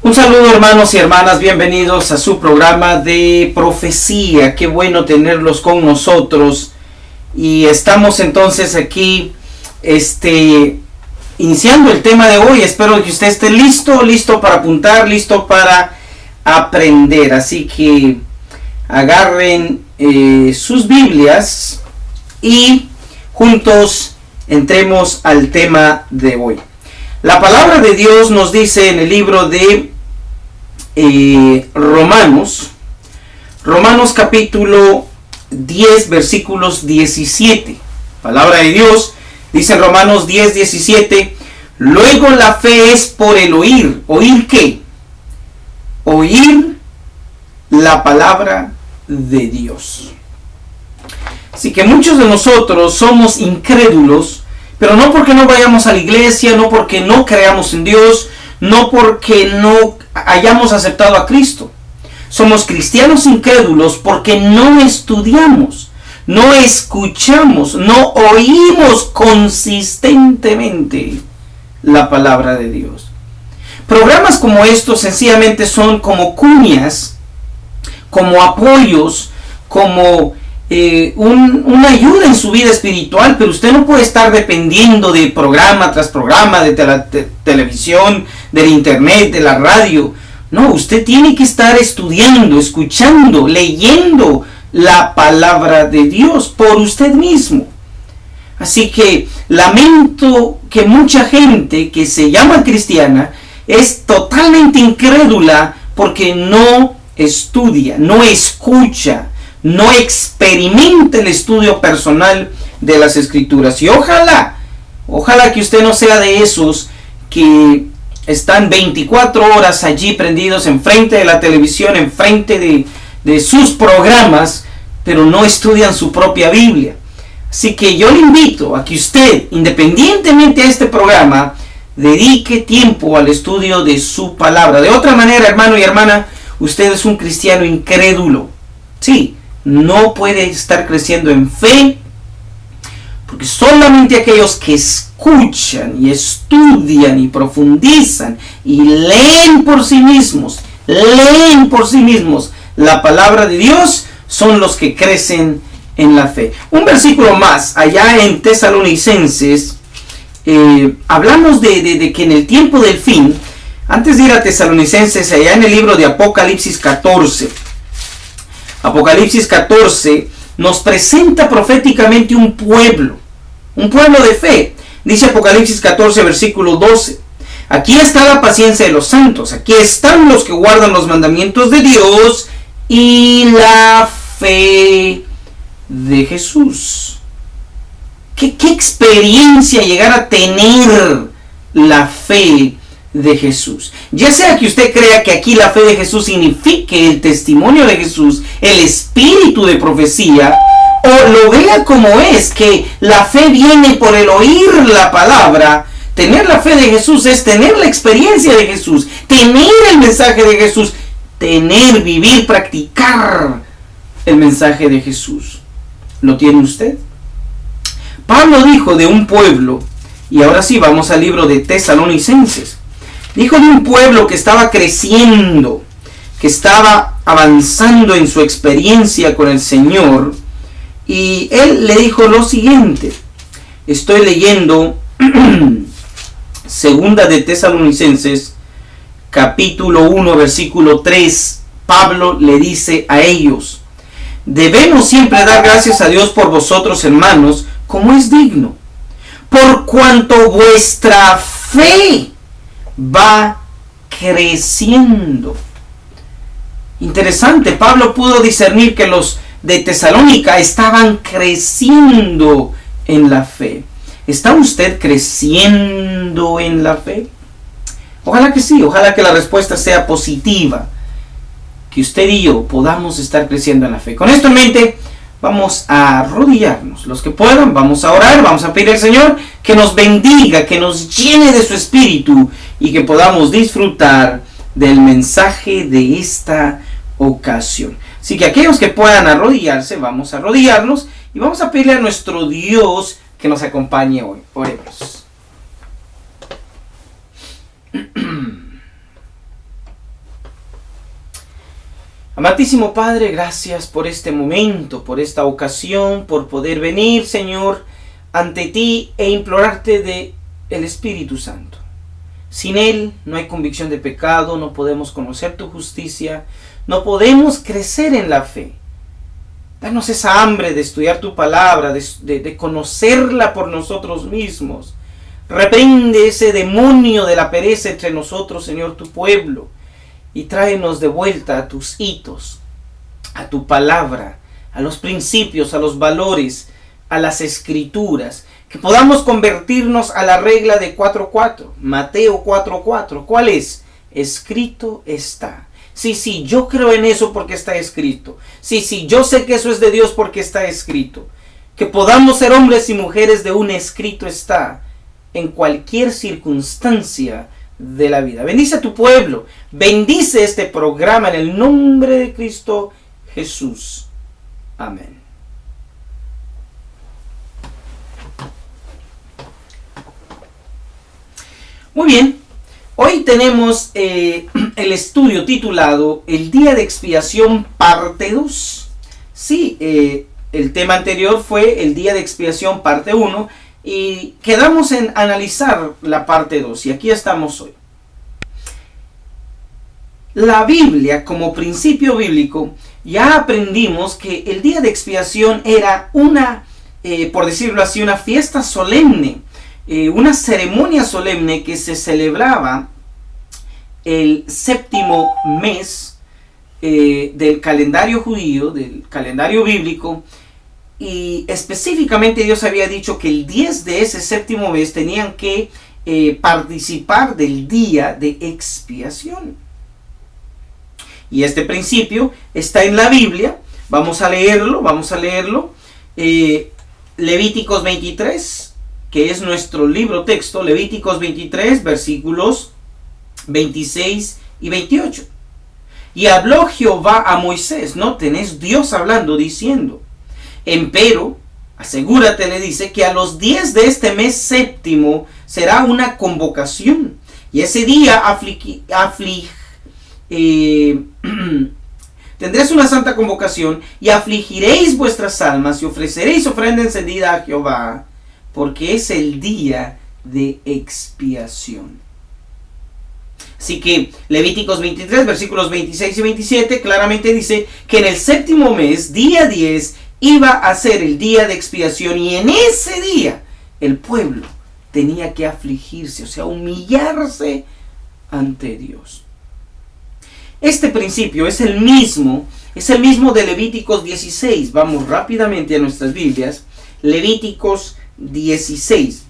Un saludo, hermanos y hermanas, bienvenidos a su programa de profecía. Qué bueno tenerlos con nosotros. Y estamos entonces aquí iniciando el tema de hoy. Espero que usted esté listo para apuntar, listo para aprender. Así que agarren sus Biblias y juntos entremos al tema de hoy. La palabra de Dios nos dice en el libro de Romanos capítulo 10 versículos 17. Palabra de Dios dice en Romanos 10, 17: luego la fe es por el oír. ¿Oír qué? Oír la palabra de Dios. Así que muchos de nosotros somos incrédulos, pero no porque no vayamos a la iglesia, no porque no creamos en Dios, no porque no hayamos aceptado a Cristo. Somos cristianos incrédulos porque no estudiamos, no escuchamos, no oímos consistentemente la palabra de Dios. Programas como estos sencillamente son como cuñas, como apoyos, como una ayuda en su vida espiritual, pero usted no puede estar dependiendo de programa tras programa, de televisión, del internet, de la radio. No, usted tiene que estar estudiando, escuchando, leyendo la palabra de Dios por usted mismo. Así que lamento que mucha gente que se llama cristiana es totalmente incrédula porque no estudia, no escucha, no experimenta el estudio personal de las Escrituras. Y ojalá que usted no sea de esos que están 24 horas allí prendidos enfrente de la televisión, enfrente de sus programas, pero no estudian su propia Biblia. Así que yo le invito a que usted, independientemente de este programa, dedique tiempo al estudio de su palabra. De otra manera, hermano y hermana, usted es un cristiano incrédulo. Sí, no puede estar creciendo en fe, porque solamente aquellos que escuchan y estudian y profundizan y leen por sí mismos la palabra de Dios son los que crecen en la fe. Un versículo más, allá en Tesalonicenses, hablamos de que en el tiempo del fin, antes de ir a Tesalonicenses, allá en el libro de Apocalipsis 14, nos presenta proféticamente un pueblo de fe. Dice Apocalipsis 14, versículo 12: aquí está la paciencia de los santos, aquí están los que guardan los mandamientos de Dios y la fe de Jesús. ¿Qué experiencia llegar a tener la fe de Jesús? Ya sea que usted crea que aquí la fe de Jesús signifique el testimonio de Jesús, el espíritu de profecía, o lo vea como es, que la fe viene por el oír la palabra. Tener la fe de Jesús es tener la experiencia de Jesús, tener el mensaje de Jesús, vivir, practicar el mensaje de Jesús. ¿Lo tiene usted? Pablo dijo de un pueblo, y ahora sí vamos al libro de Tesalonicenses, dijo de un pueblo que estaba creciendo, que estaba avanzando en su experiencia con el Señor, y él le dijo lo siguiente. Estoy leyendo segunda de Tesalonicenses, capítulo 1, versículo 3. Pablo le dice a ellos: debemos siempre dar gracias a Dios por vosotros, hermanos, como es digno, por cuanto vuestra fe va creciendo. Interesante, Pablo pudo discernir que los de Tesalónica estaban creciendo en la fe. ¿Está usted creciendo en la fe? Ojalá que sí, ojalá que la respuesta sea positiva, que usted y yo podamos estar creciendo en la fe. Con esto en mente, vamos a arrodillarnos. Los que puedan, vamos a orar, vamos a pedir al Señor que nos bendiga, que nos llene de su espíritu y que podamos disfrutar del mensaje de esta ocasión. Así que aquellos que puedan arrodillarse, vamos a arrodillarnos y vamos a pedirle a nuestro Dios que nos acompañe hoy. Oremos. Amantísimo Padre, gracias por este momento, por esta ocasión, por poder venir, Señor, ante ti e implorarte de el Espíritu Santo. Sin Él no hay convicción de pecado, no podemos conocer tu justicia, no podemos crecer en la fe. Danos esa hambre de estudiar tu palabra, de conocerla por nosotros mismos. Reprende ese demonio de la pereza entre nosotros, Señor, tu pueblo. Y tráenos de vuelta a tus hitos, a tu palabra, a los principios, a los valores, a las escrituras. Que podamos convertirnos a la regla de 4:4. Mateo 4:4. ¿Cuál es? Escrito está. Sí, yo creo en eso porque está escrito. Sí, yo sé que eso es de Dios porque está escrito. Que podamos ser hombres y mujeres de un escrito está en cualquier circunstancia de la vida. Bendice a tu pueblo, bendice este programa en el nombre de Cristo Jesús. Amén. Muy bien, hoy tenemos el estudio titulado El Día de Expiación parte 2. Sí, el tema anterior fue el Día de Expiación parte 1. Y quedamos en analizar la parte 2 y aquí estamos hoy. La Biblia, como principio bíblico, ya aprendimos que el día de expiación era una, por decirlo así, una fiesta solemne, una ceremonia solemne que se celebraba el séptimo mes del calendario judío, del calendario bíblico. Y específicamente Dios había dicho que el 10 de ese séptimo mes tenían que participar del día de expiación. Y este principio está en la Biblia. Vamos a leerlo. Levíticos 23, que es nuestro libro texto. Levíticos 23, versículos 26 y 28. Y habló Jehová a Moisés. Noten, es Dios hablando, diciendo: Empero, asegúrate, le dice, que a los 10 de este mes séptimo será una convocación. Y ese día tendréis una santa convocación y afligiréis vuestras almas y ofreceréis ofrenda encendida a Jehová, porque es el día de expiación. Así que Levíticos 23, versículos 26 y 27 claramente dice que en el séptimo mes, día 10, iba a ser el día de expiación, y en ese día el pueblo tenía que afligirse, o sea, humillarse ante Dios. Este principio es el mismo de Levíticos 16. Vamos rápidamente a nuestras Biblias. Levíticos 16.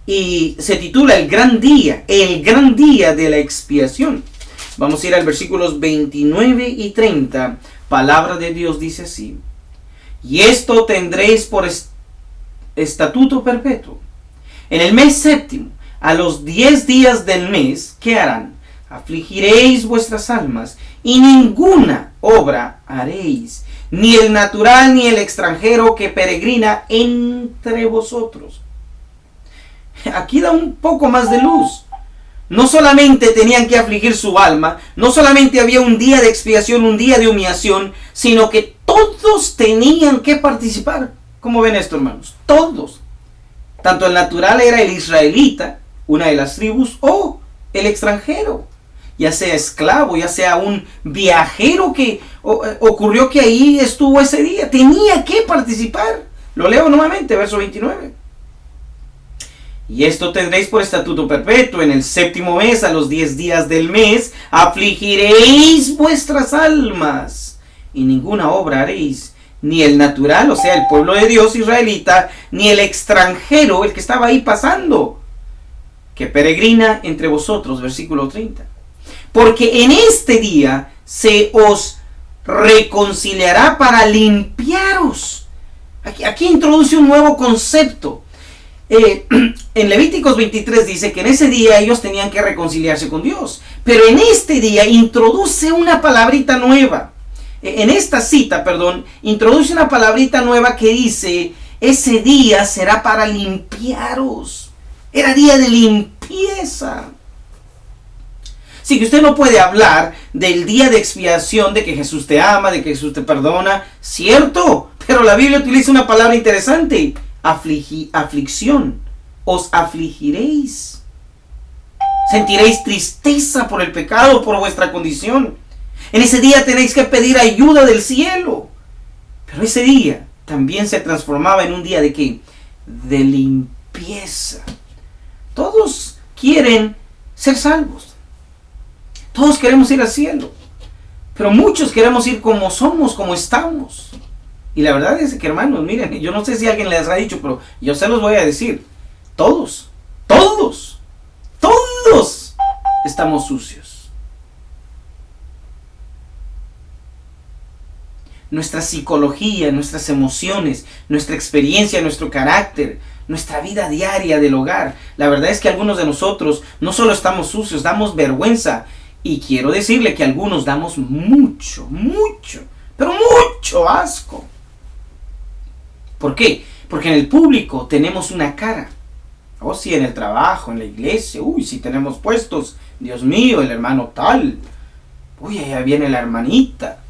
Y se titula el gran día de la expiación. Vamos a ir al versículos 29 y 30. Palabra de Dios dice así: Y esto tendréis por estatuto perpetuo. En el mes séptimo, a los 10 días del mes, ¿qué harán? Afligiréis vuestras almas, y ninguna obra haréis, ni el natural ni el extranjero que peregrina entre vosotros. Aquí da un poco más de luz. No solamente tenían que afligir su alma, no solamente había un día de expiación, un día de humillación, sino que todos tenían que participar. ¿Cómo ven esto, hermanos? Todos. Tanto el natural era el israelita, una de las tribus, o el extranjero, ya sea esclavo, ya sea un viajero que ocurrió que ahí estuvo ese día. Tenía que participar. Lo leo nuevamente, verso 29. Y esto tendréis por estatuto perpetuo: en el séptimo mes, a los 10 días del mes, afligiréis vuestras almas, y ninguna obra haréis, ni el natural, o sea, el pueblo de Dios israelita, ni el extranjero, el que estaba ahí pasando, que peregrina entre vosotros. Versículo 30. Porque en este día se os reconciliará para limpiaros. Aquí introduce un nuevo concepto. En Levíticos 23 dice que en ese día ellos tenían que reconciliarse con Dios, pero en este día introduce una palabrita nueva. En esta cita, introduce una palabrita nueva que dice: ese día será para limpiaros. Era día de limpieza. Así que usted no puede hablar del día de expiación, de que Jesús te ama, de que Jesús te perdona. Cierto, pero la Biblia utiliza una palabra interesante. Aflicción. Os afligiréis. Sentiréis tristeza por el pecado, por vuestra condición. En ese día tenéis que pedir ayuda del cielo. Pero ese día también se transformaba en un día de ¿qué? De limpieza. Todos quieren ser salvos. Todos queremos ir al cielo. Pero muchos queremos ir como somos, como estamos. Y la verdad es que, hermanos, miren, yo no sé si alguien les ha dicho, pero yo se los voy a decir. Todos estamos sucios. Nuestra psicología, nuestras emociones, nuestra experiencia, nuestro carácter, nuestra vida diaria del hogar. La verdad es que algunos de nosotros no solo estamos sucios, damos vergüenza. Y quiero decirle que algunos damos mucho asco. ¿Por qué? Porque en el público tenemos una cara. Oh, sí, en el trabajo, en la iglesia. Uy, si tenemos puestos. Dios mío, el hermano tal. Uy, allá viene la hermanita.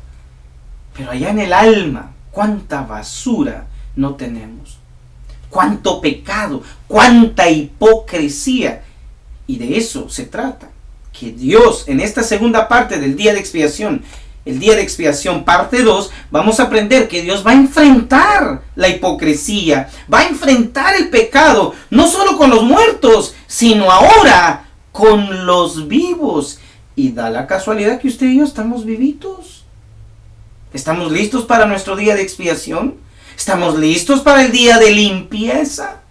Pero allá en el alma, cuánta basura no tenemos. Cuánto pecado, cuánta hipocresía. Y de eso se trata. Que Dios, en esta segunda parte del día de expiación, el día de expiación parte 2, vamos a aprender que Dios va a enfrentar la hipocresía, va a enfrentar el pecado, no solo con los muertos, sino ahora con los vivos. Y da la casualidad que usted y yo estamos vivitos. ¿Estamos listos para nuestro día de expiación? ¿Estamos listos para el día de limpieza?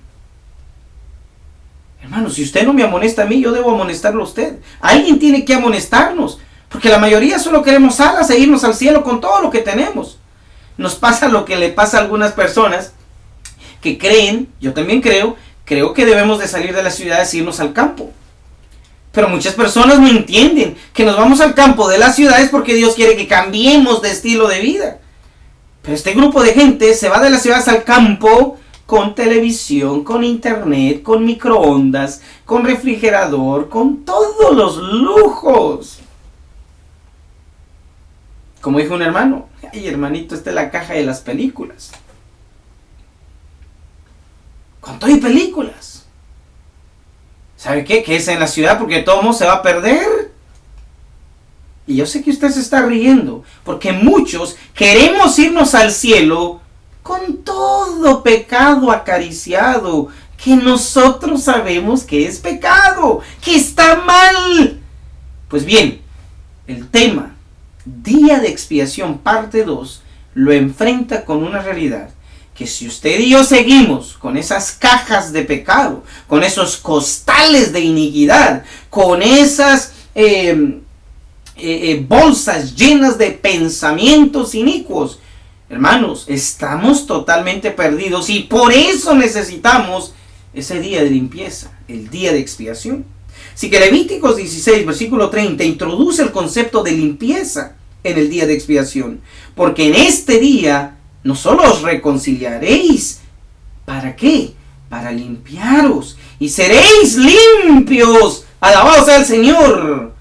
Hermano, si usted no me amonesta a mí, yo debo amonestarlo a usted. Alguien tiene que amonestarnos, porque la mayoría solo queremos alas e irnos al cielo con todo lo que tenemos. Nos pasa lo que le pasa a algunas personas que creen, yo también creo que debemos de salir de las ciudades e irnos al campo. Pero muchas personas no entienden que nos vamos al campo de las ciudades porque Dios quiere que cambiemos de estilo de vida. Pero este grupo de gente se va de las ciudades al campo con televisión, con internet, con microondas, con refrigerador, con todos los lujos. Como dijo un hermano, ay hermanito, esta es la caja de las películas. Con todo y películas. ¿Sabe qué? Que es en la ciudad porque todo mundo se va a perder. Y yo sé que usted se está riendo, porque muchos queremos irnos al cielo con todo pecado acariciado, que nosotros sabemos que es pecado, que está mal. Pues bien, el tema, día de expiación parte 2, lo enfrenta con una realidad, que si usted y yo seguimos con esas cajas de pecado, con esos costales de iniquidad, con esas bolsas llenas de pensamientos inicuos, hermanos, estamos totalmente perdidos y por eso necesitamos ese día de limpieza, el día de expiación. Así que Levíticos 16, versículo 30, introduce el concepto de limpieza en el día de expiación. Porque en este día no solo os reconciliaréis, ¿para qué? Para limpiaros y seréis limpios, alabado sea el Señor,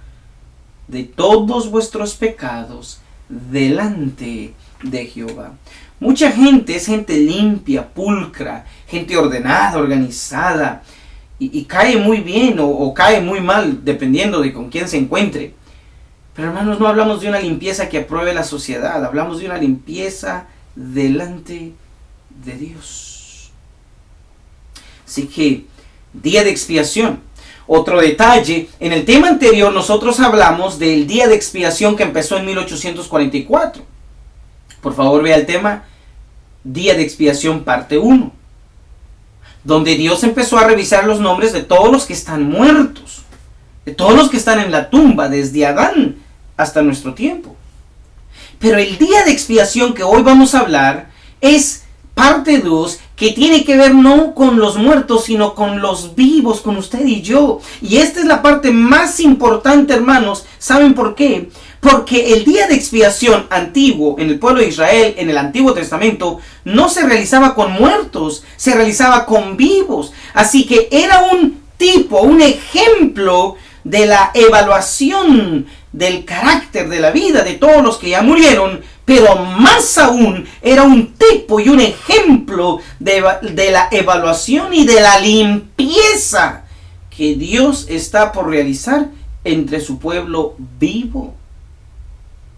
de todos vuestros pecados delante de Jehová. Mucha gente es gente limpia, pulcra, gente ordenada, organizada, y cae muy bien o cae muy mal dependiendo de con quién se encuentre. Pero hermanos, no hablamos de una limpieza que apruebe la sociedad, hablamos de una limpieza delante de Dios. Así que, día de expiación. Otro detalle, en el tema anterior nosotros hablamos del día de expiación que empezó en 1844. Por favor, vea el tema, día de expiación parte 1, donde Dios empezó a revisar los nombres de todos los que están muertos, de todos los que están en la tumba, desde Adán hasta nuestro tiempo. Pero el día de expiación que hoy vamos a hablar es parte 2, que tiene que ver no con los muertos, sino con los vivos, con usted y yo. Y esta es la parte más importante, hermanos. ¿Saben por qué? Porque el día de expiación antiguo en el pueblo de Israel, en el Antiguo Testamento, no se realizaba con muertos, se realizaba con vivos. Así que era un tipo, un ejemplo de la evaluación del carácter de la vida de todos los que ya murieron, pero más aún era un tipo y un ejemplo de la evaluación y de la limpieza que Dios está por realizar entre su pueblo vivo.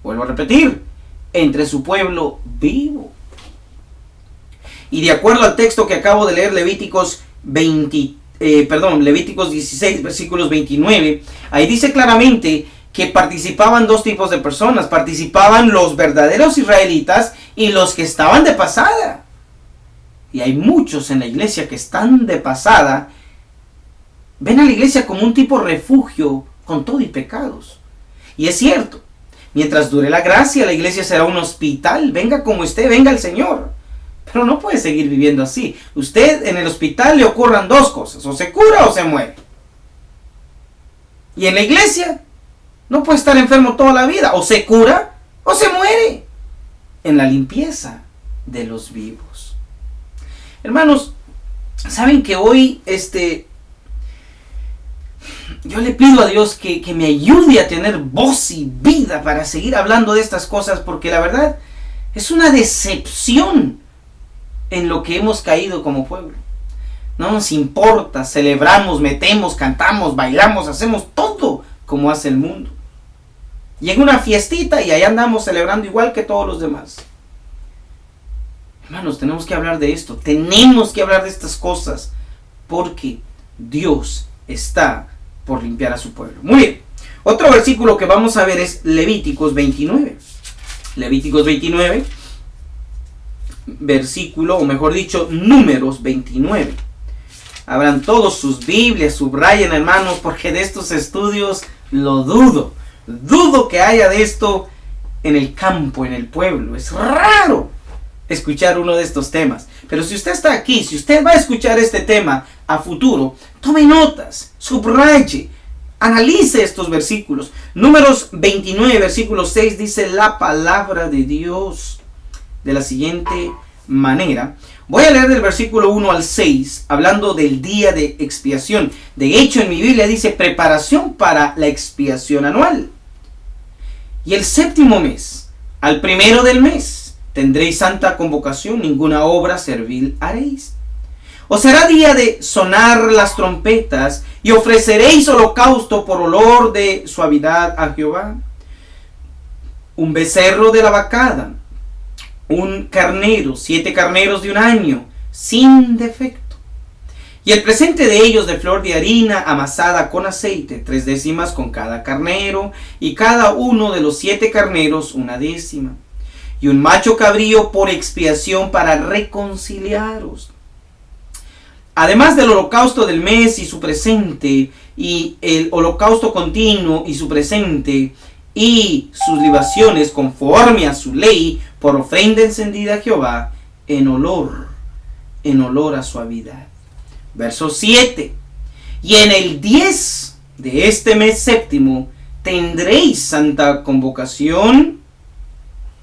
Vuelvo a repetir, entre su pueblo vivo. Y de acuerdo al texto que acabo de leer, Levíticos 16, versículos 29, ahí dice claramente que participaban dos tipos de personas. Participaban los verdaderos israelitas y los que estaban de pasada. Y hay muchos en la iglesia que están de pasada. Ven a la iglesia como un tipo refugio con todo y pecados. Y es cierto, mientras dure la gracia, la iglesia será un hospital. Venga como esté, venga el Señor. Pero no puede seguir viviendo así. Usted en el hospital le ocurran dos cosas: o se cura o se muere. Y en la iglesia no puede estar enfermo toda la vida. O se cura o se muere. En la limpieza de los vivos. Hermanos, saben que hoy yo le pido a Dios que me ayude a tener voz y vida para seguir hablando de estas cosas, porque la verdad es una decepción en lo que hemos caído como pueblo. No nos importa, celebramos, metemos, cantamos, bailamos, hacemos todo como hace el mundo. Llega una fiestita y ahí andamos celebrando igual que todos los demás. Hermanos, tenemos que hablar de esto, tenemos que hablar de estas cosas, porque Dios está por limpiar a su pueblo. Muy bien, otro versículo que vamos a ver es Levíticos 29. Levíticos 29, versículo, o mejor dicho, Números 29. Abran todos sus Biblias, subrayen, hermanos, porque de estos estudios lo dudo. Dudo que haya de esto en el campo, en el pueblo. Es raro escuchar uno de estos temas. Pero si usted está aquí, si usted va a escuchar este tema a futuro, tome notas, subraye, analice estos versículos. Números 29, versículo 6, dice la palabra de Dios de la siguiente manera. Voy a leer del versículo 1 al 6, hablando del día de expiación. De hecho, en mi Biblia dice preparación para la expiación anual. Y el séptimo mes, al primero del mes, tendréis santa convocación, ninguna obra servil haréis. Os será día de sonar las trompetas, y ofreceréis holocausto por olor de suavidad a Jehová. Un becerro de la vacada, un carnero, 7 carneros de un año, sin defecto. Y el presente de ellos de flor de harina amasada con aceite, 3 décimas con cada carnero, y cada uno de los 7 carneros 1 décima. Y un macho cabrío por expiación para reconciliaros. Además del holocausto del mes y su presente, y el holocausto continuo y su presente, y sus libaciones conforme a su ley, por ofrenda encendida a Jehová, en olor a suavidad. Verso 7. Y en el 10 de este mes séptimo tendréis santa convocación,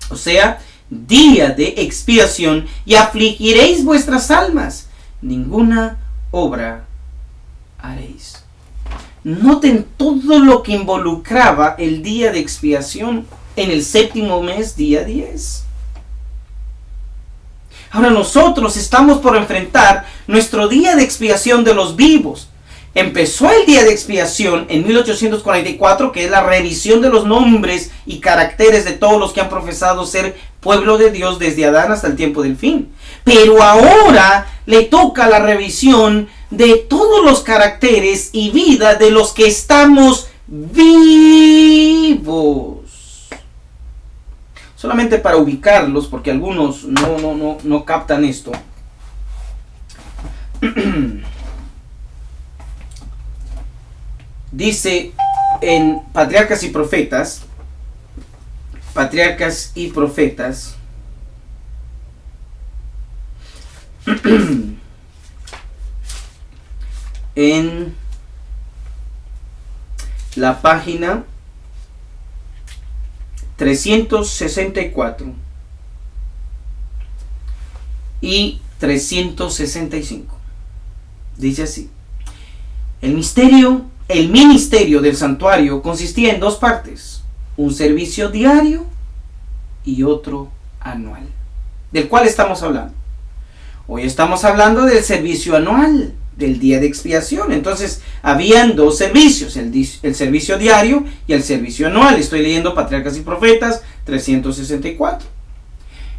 o sea, día de expiación, y afligiréis vuestras almas, ninguna obra haréis. Noten todo lo que involucraba el día de expiación en el séptimo mes, día 10. Ahora nosotros estamos por enfrentar nuestro día de expiación de los vivos. Empezó el día de expiación en 1844, que es la revisión de los nombres y caracteres de todos los que han profesado ser pueblo de Dios desde Adán hasta el tiempo del fin. Pero ahora le toca la revisión de todos los caracteres y vida de los que estamos vivos. Solamente para ubicarlos, porque algunos no captan esto. Dice en Patriarcas y Profetas, en la página 364 y 365. Dice así: el misterio el ministerio del santuario consistía en dos partes, un servicio diario y otro anual. ¿Del cual estamos hablando? Hoy estamos hablando del servicio anual, del día de expiación. Entonces, habían dos servicios, el servicio diario y el servicio anual. Estoy leyendo Patriarcas y Profetas 364.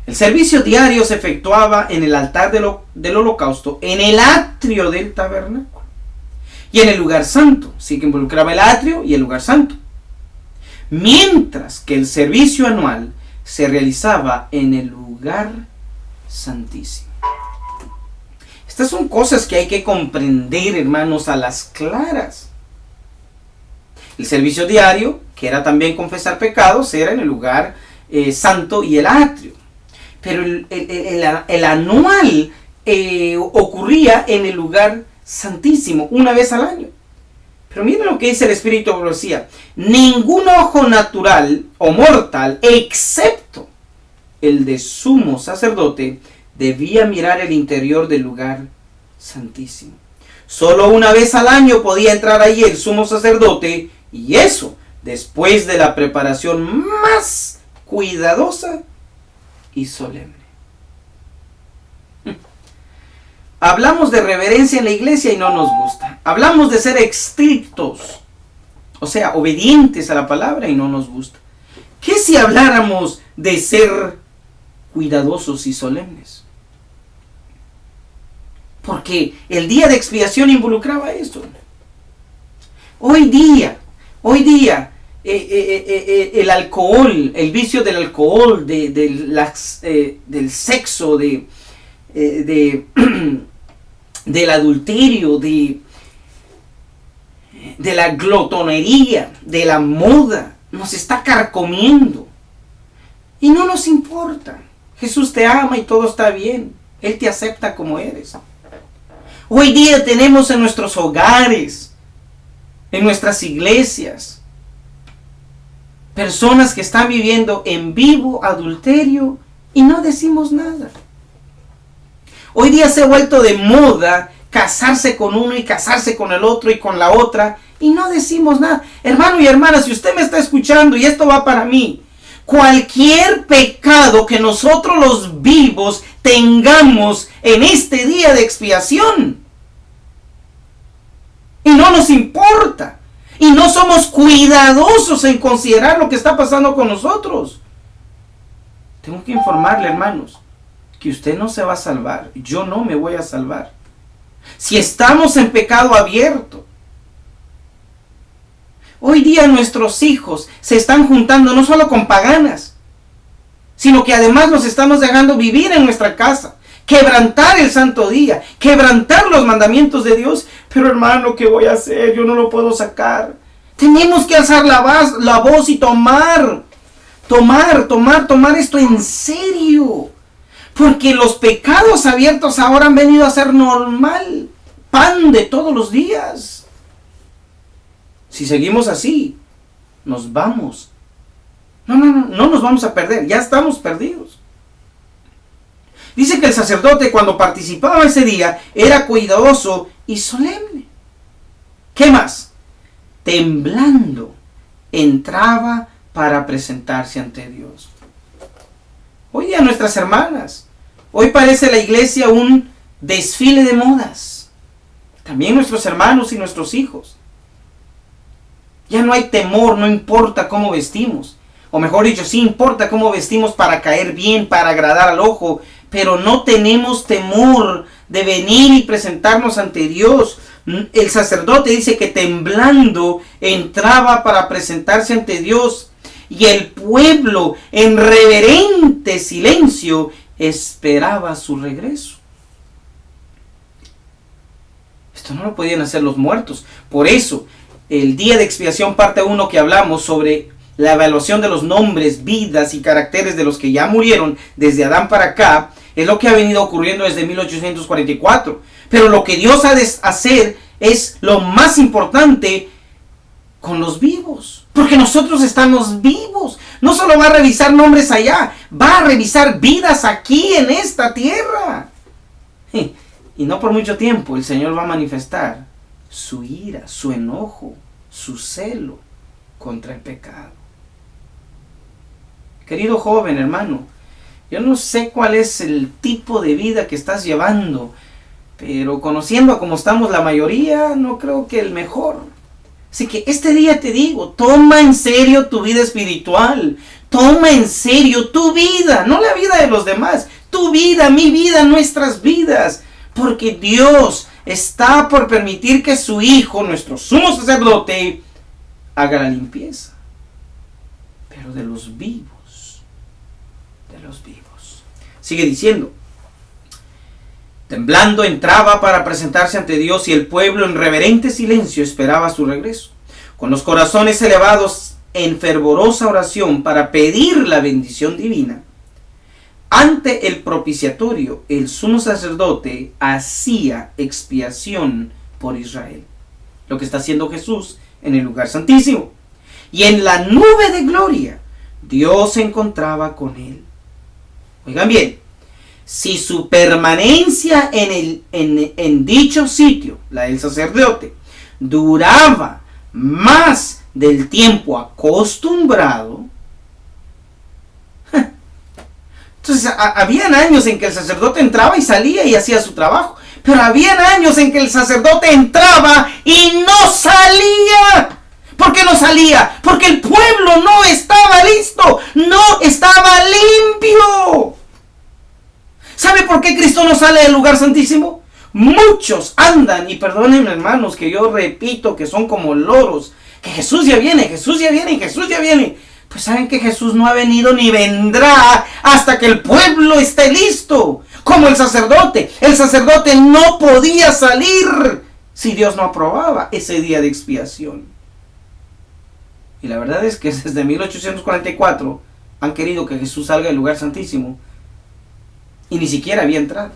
El servicio diario se efectuaba en el altar del holocausto, en el atrio del tabernáculo y en el lugar santo. Sí que involucraba el atrio y el lugar santo. Mientras que el servicio anual se realizaba en el lugar santísimo. Estas son cosas que hay que comprender, hermanos, a las claras. El servicio diario, que era también confesar pecados, era en el lugar santo y el atrio. Pero el anual ocurría en el lugar santísimo, una vez al año. Pero miren lo que dice el Espíritu de Profecía. Ningún ojo natural o mortal, excepto el de sumo sacerdote, debía mirar el interior del lugar santísimo. Solo una vez al año podía entrar allí el sumo sacerdote, y eso después de la preparación más cuidadosa y solemne. Hablamos de reverencia en la iglesia y no nos gusta. Hablamos de ser estrictos, o sea, obedientes a la palabra, y no nos gusta. ¿Qué si habláramos de ser cuidadosos y solemnes? Porque el día de expiación involucraba esto. Hoy día, el alcohol, el vicio del alcohol, del sexo, del adulterio, de la glotonería, de la moda, nos está carcomiendo. Y no nos importa. Jesús te ama y todo está bien. Él te acepta como eres. Hoy día tenemos en nuestros hogares, en nuestras iglesias, personas que están viviendo en vivo adulterio y no decimos nada. Hoy día se ha vuelto de moda casarse con uno y casarse con el otro y con la otra y no decimos nada. Hermano y hermana, si usted me está escuchando y esto va para mí, cualquier pecado que nosotros los vivos tengamos en este día de expiación y no nos importa y no somos cuidadosos en considerar lo que está pasando con nosotros, tengo que informarle, hermanos, que usted no se va a salvar. Yo no me voy a salvar. Si estamos en pecado abierto, hoy día nuestros hijos se están juntando no solo con paganas, sino que además los estamos dejando vivir en nuestra casa, quebrantar el santo día, quebrantar los mandamientos de Dios. Pero hermano, ¿qué voy a hacer? Yo no lo puedo sacar. Tenemos que alzar la voz y tomar esto en serio. Porque los pecados abiertos ahora han venido a ser normal, pan de todos los días. Si seguimos así, nos vamos. No nos vamos a perder, ya estamos perdidos. Dice que el sacerdote, cuando participaba ese día, era cuidadoso y solemne. ¿Qué más? Temblando, entraba para presentarse ante Dios. Hoy día nuestras hermanas, hoy parece la iglesia un desfile de modas. También nuestros hermanos y nuestros hijos. Ya no hay temor, no importa cómo vestimos. O mejor dicho, sí importa cómo vestimos para caer bien, para agradar al ojo. Pero no tenemos temor de venir y presentarnos ante Dios. El sacerdote dice que temblando entraba para presentarse ante Dios. Y el pueblo en reverente silencio esperaba su regreso. Esto no lo podían hacer los muertos. Por eso, el día de expiación parte 1 que hablamos sobre la evaluación de los nombres, vidas y caracteres de los que ya murieron desde Adán para acá, es lo que ha venido ocurriendo desde 1844. Pero lo que Dios ha de hacer es lo más importante con los vivos. Porque nosotros estamos vivos. No solo va a revisar nombres allá, va a revisar vidas aquí en esta tierra. Y no por mucho tiempo el Señor va a manifestar su ira, su enojo, su celo contra el pecado. Querido joven, hermano, yo no sé cuál es el tipo de vida que estás llevando, pero conociendo a cómo estamos la mayoría, no creo que el mejor. Así que este día te digo, toma en serio tu vida espiritual, toma en serio tu vida, no la vida de los demás, tu vida, mi vida, nuestras vidas, porque Dios está por permitir que su Hijo, nuestro sumo sacerdote, haga la limpieza, pero de los vivos, de los vivos. Sigue diciendo, temblando entraba para presentarse ante Dios y el pueblo en reverente silencio esperaba su regreso, con los corazones elevados en fervorosa oración para pedir la bendición divina. Ante el propiciatorio, el sumo sacerdote hacía expiación por Israel, lo que está haciendo Jesús en el lugar santísimo. Y en la nube de gloria, Dios se encontraba con él. Oigan bien, si su permanencia en dicho sitio, la del sacerdote, duraba más del tiempo acostumbrado, entonces habían años en que el sacerdote entraba y salía y hacía su trabajo, pero habían años en que el sacerdote entraba y no salía. ¿Por qué no salía? Porque el pueblo no estaba listo, no estaba limpio. ¿Sabe por qué Cristo no sale del lugar santísimo? Muchos andan, y perdónenme hermanos que yo repito que son como loros, que Jesús ya viene, Jesús ya viene, Jesús ya viene. Pues saben que Jesús no ha venido ni vendrá hasta que el pueblo esté listo. Como el sacerdote no podía salir si Dios no aprobaba ese día de expiación. Y la verdad es que desde 1844 han querido que Jesús salga del lugar santísimo y ni siquiera había entrado.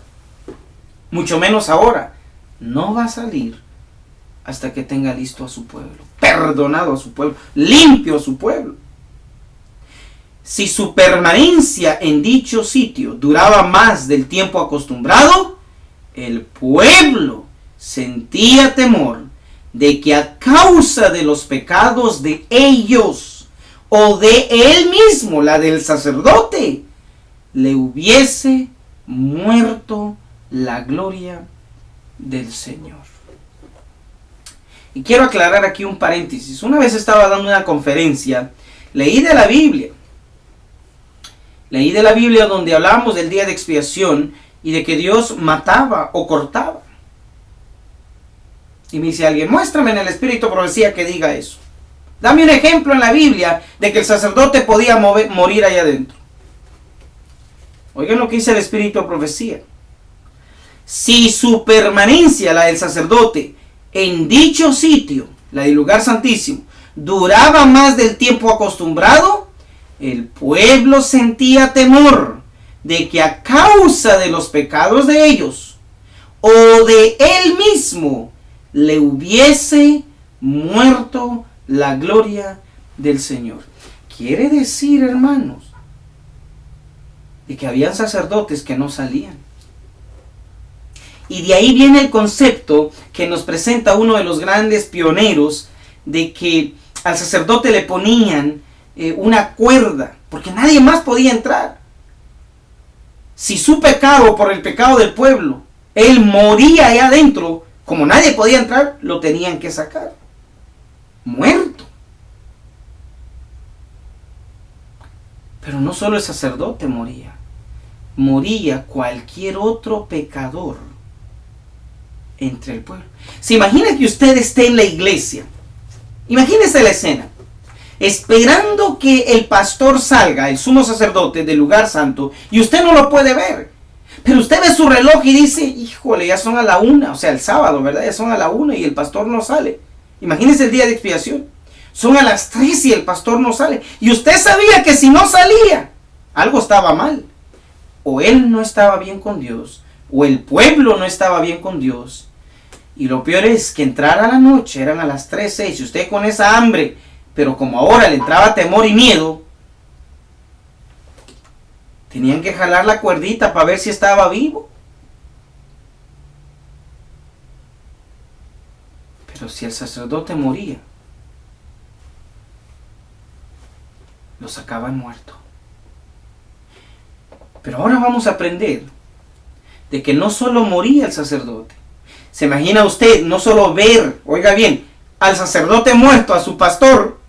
Mucho menos ahora. No va a salir hasta que tenga listo a su pueblo, perdonado a su pueblo, limpio a su pueblo. Si su permanencia en dicho sitio duraba más del tiempo acostumbrado, el pueblo sentía temor de que a causa de los pecados de ellos o de él mismo, la del sacerdote, le hubiese muerto la gloria del Señor. Y quiero aclarar aquí un paréntesis. Una vez estaba dando una conferencia, leí de la Biblia donde hablábamos del día de expiación y de que Dios mataba o cortaba. Y me dice alguien, muéstrame en el espíritu de profecía que diga eso. Dame un ejemplo en la Biblia de que el sacerdote podía morir allá adentro. Oigan lo que dice el espíritu de profecía. Si su permanencia, la del sacerdote, en dicho sitio, la del lugar santísimo, duraba más del tiempo acostumbrado, el pueblo sentía temor de que a causa de los pecados de ellos o de él mismo le hubiese muerto la gloria del Señor. Quiere decir, hermanos, de que habían sacerdotes que no salían. Y de ahí viene el concepto que nos presenta uno de los grandes pioneros de que al sacerdote le ponían una cuerda, porque nadie más podía entrar. Si su pecado por el pecado del pueblo, él moría allá adentro, como nadie podía entrar, lo tenían que sacar. Muerto. Pero no solo el sacerdote moría, moría cualquier otro pecador entre el pueblo. Se imagina que usted esté en la iglesia. Imagínese la escena. Esperando que el pastor salga, el sumo sacerdote del lugar santo, y usted no lo puede ver. Pero usted ve su reloj y dice, híjole, ya son a la 1, o sea, el sábado, ¿verdad? Ya son a la 1 y el pastor no sale. Imagínese el día de expiación. Son a las 3 y el pastor no sale. Y usted sabía que si no salía, algo estaba mal. O él no estaba bien con Dios, o el pueblo no estaba bien con Dios. Y lo peor es que entrar a la noche, eran a las 3, 6, y usted con esa hambre, pero como ahora le entraba temor y miedo, tenían que jalar la cuerdita para ver si estaba vivo. si el sacerdote moría, lo sacaban muerto. Pero ahora vamos a aprender de que no solo moría el sacerdote. ¿Se imagina usted no solo ver, oiga bien, al sacerdote muerto, a su pastor?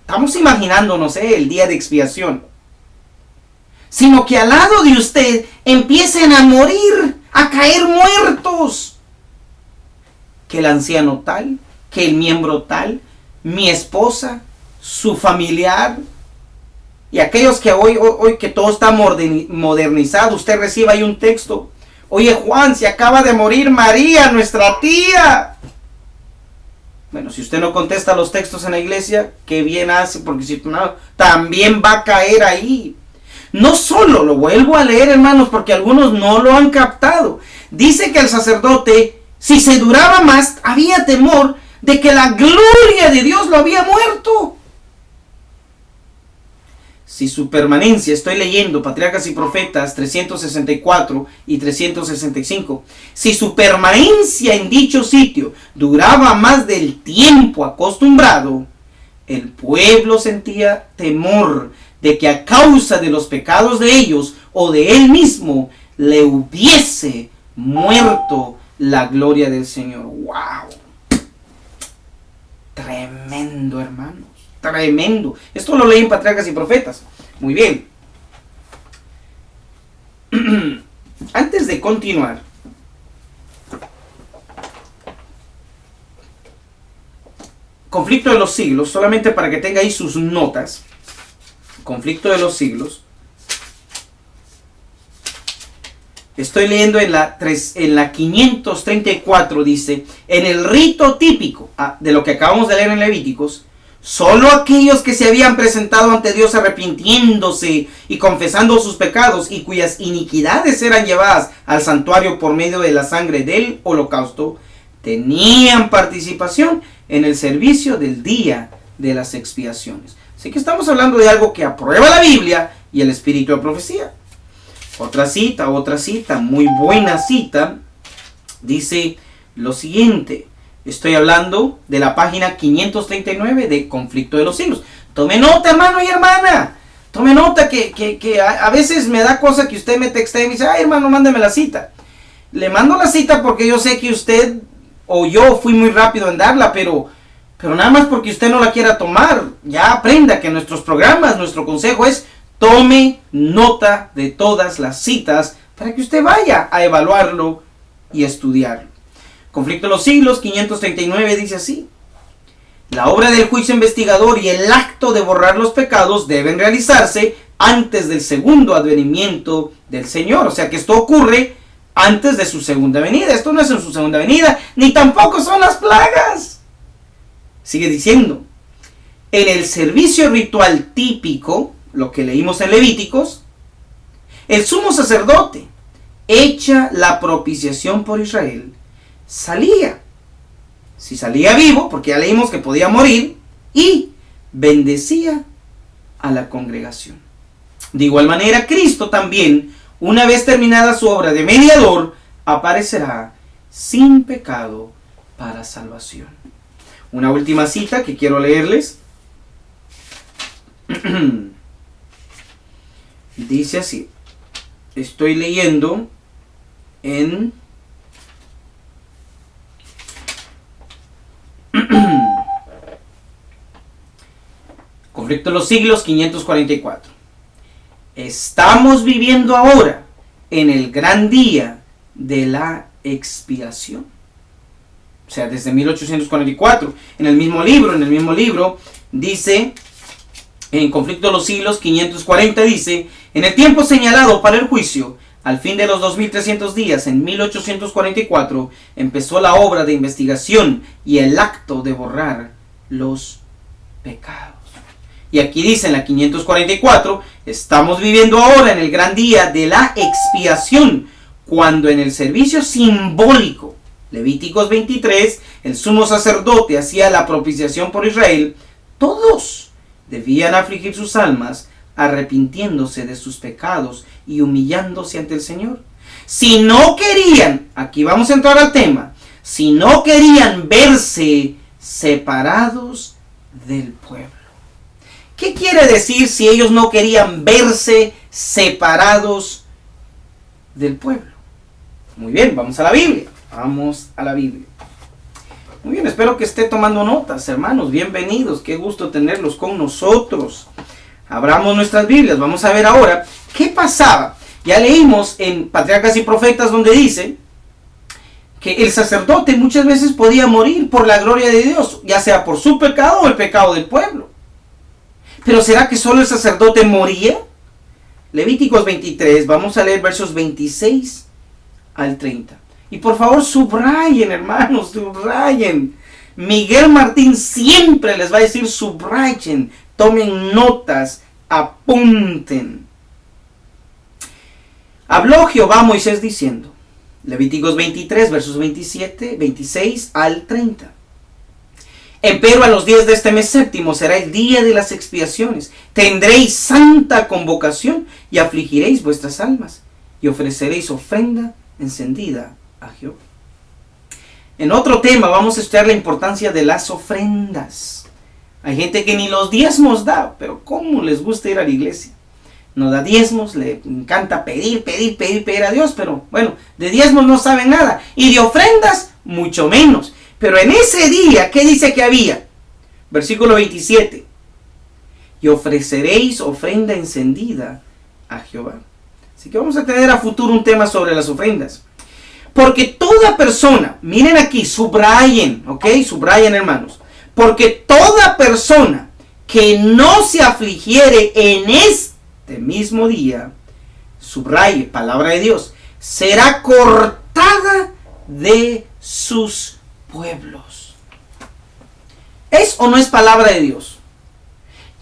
Estamos imaginándonos el día de expiación. Sino que al lado de usted empiecen a morir, a caer muertos. Que el anciano tal, que el miembro tal, mi esposa, su familiar. Y aquellos que hoy que todo está modernizado, usted recibe ahí un texto. Oye, Juan, se acaba de morir María, nuestra tía. Bueno, si usted no contesta los textos en la iglesia, qué bien hace, porque si no, también va a caer ahí. No solo, lo vuelvo a leer, hermanos, porque algunos no lo han captado. Dice que el sacerdote, si se duraba más, había temor de que la gloria de Dios lo había muerto. Si su permanencia, estoy leyendo Patriarcas y Profetas 364 y 365, si su permanencia en dicho sitio duraba más del tiempo acostumbrado, el pueblo sentía temor de que a causa de los pecados de ellos o de él mismo le hubiese muerto la gloria del Señor. ¡Wow! Tremendo, hermanos. Tremendo. Esto lo leí en Patriarcas y Profetas. Muy bien. Antes de continuar, Conflicto de los siglos, solamente para que tenga ahí sus notas. Conflicto de los siglos. Estoy leyendo en la 534, dice, en el rito típico de lo que acabamos de leer en Levíticos, solo aquellos que se habían presentado ante Dios arrepintiéndose y confesando sus pecados y cuyas iniquidades eran llevadas al santuario por medio de la sangre del holocausto, tenían participación en el servicio del día de las expiaciones. Así que estamos hablando de algo que aprueba la Biblia y el espíritu de profecía. Otra cita, muy buena cita, dice lo siguiente. Estoy hablando de la página 539 de Conflicto de los Siglos. Tome nota, hermano y hermana. Tome nota que a veces me da cosa que usted me textea y me dice, ay, hermano, mándeme la cita. Le mando la cita porque yo sé que usted o yo fui muy rápido en darla, pero nada más porque usted no la quiera tomar. Ya aprenda que en nuestros programas, nuestro consejo es tome nota de todas las citas para que usted vaya a evaluarlo y estudiarlo. Conflicto de los siglos 539 dice así: la obra del juicio investigador y el acto de borrar los pecados deben realizarse antes del segundo advenimiento del Señor. O sea que esto ocurre antes de su segunda venida. Esto no es en su segunda venida, ni tampoco son las plagas. Sigue diciendo, en el servicio ritual típico, lo que leímos en Levíticos, el sumo sacerdote, hecha la propiciación por Israel, salía, si salía vivo, porque ya leímos que podía morir, y bendecía a la congregación. De igual manera, Cristo también, una vez terminada su obra de mediador, aparecerá sin pecado para salvación. Una última cita que quiero leerles. Dice así. Estoy leyendo en Conflicto de los siglos 544. Estamos viviendo ahora en el gran día de la expiación. O sea, desde 1844. En el mismo libro dice, en Conflicto de los siglos 540 dice, en el tiempo señalado para el juicio, al fin de los 2300 días, en 1844, empezó la obra de investigación y el acto de borrar los pecados. Y aquí dice en la 544, estamos viviendo ahora en el gran día de la expiación, cuando en el servicio simbólico, Levíticos 23, el sumo sacerdote hacía la propiciación por Israel, todos debían afligir sus almas, arrepintiéndose de sus pecados y humillándose ante el Señor. Si no querían, aquí vamos a entrar al tema, si no querían verse separados del pueblo. ¿Qué quiere decir si ellos no querían verse separados del pueblo? Muy bien, vamos a la Biblia. Vamos a la Biblia. Muy bien, espero que esté tomando notas, hermanos. Bienvenidos, qué gusto tenerlos con nosotros. Abramos nuestras Biblias. Vamos a ver ahora qué pasaba. Ya leímos en Patriarcas y Profetas donde dice que el sacerdote muchas veces podía morir por la gloria de Dios, ya sea por su pecado o el pecado del pueblo. Pero ¿será que solo el sacerdote moría? Levíticos 23, vamos a leer versos 26 al 30. Y por favor subrayen, hermanos, subrayen. Miguel Martín siempre les va a decir subrayen, tomen notas, apunten. Habló Jehová a Moisés diciendo, Levíticos 23, versos 26 al 30. Empero a los días de este mes séptimo será el día de las expiaciones. Tendréis santa convocación y afligiréis vuestras almas y ofreceréis ofrenda encendida a Jehová. En otro tema vamos a estudiar la importancia de las ofrendas. Hay gente que ni los diezmos da, pero ¿cómo les gusta ir a la iglesia? No da diezmos, le encanta pedir a Dios, pero bueno, de diezmos no saben nada. Y de ofrendas, mucho menos. Pero en ese día, ¿qué dice que había? Versículo 27. Y ofreceréis ofrenda encendida a Jehová. Así que vamos a tener a futuro un tema sobre las ofrendas. Porque toda persona, miren aquí, subrayen, ¿ok? Subrayen, hermanos. Porque toda persona que no se afligiere en este mismo día, subraye, palabra de Dios, será cortada de sus pueblos. ¿Es o no es palabra de Dios?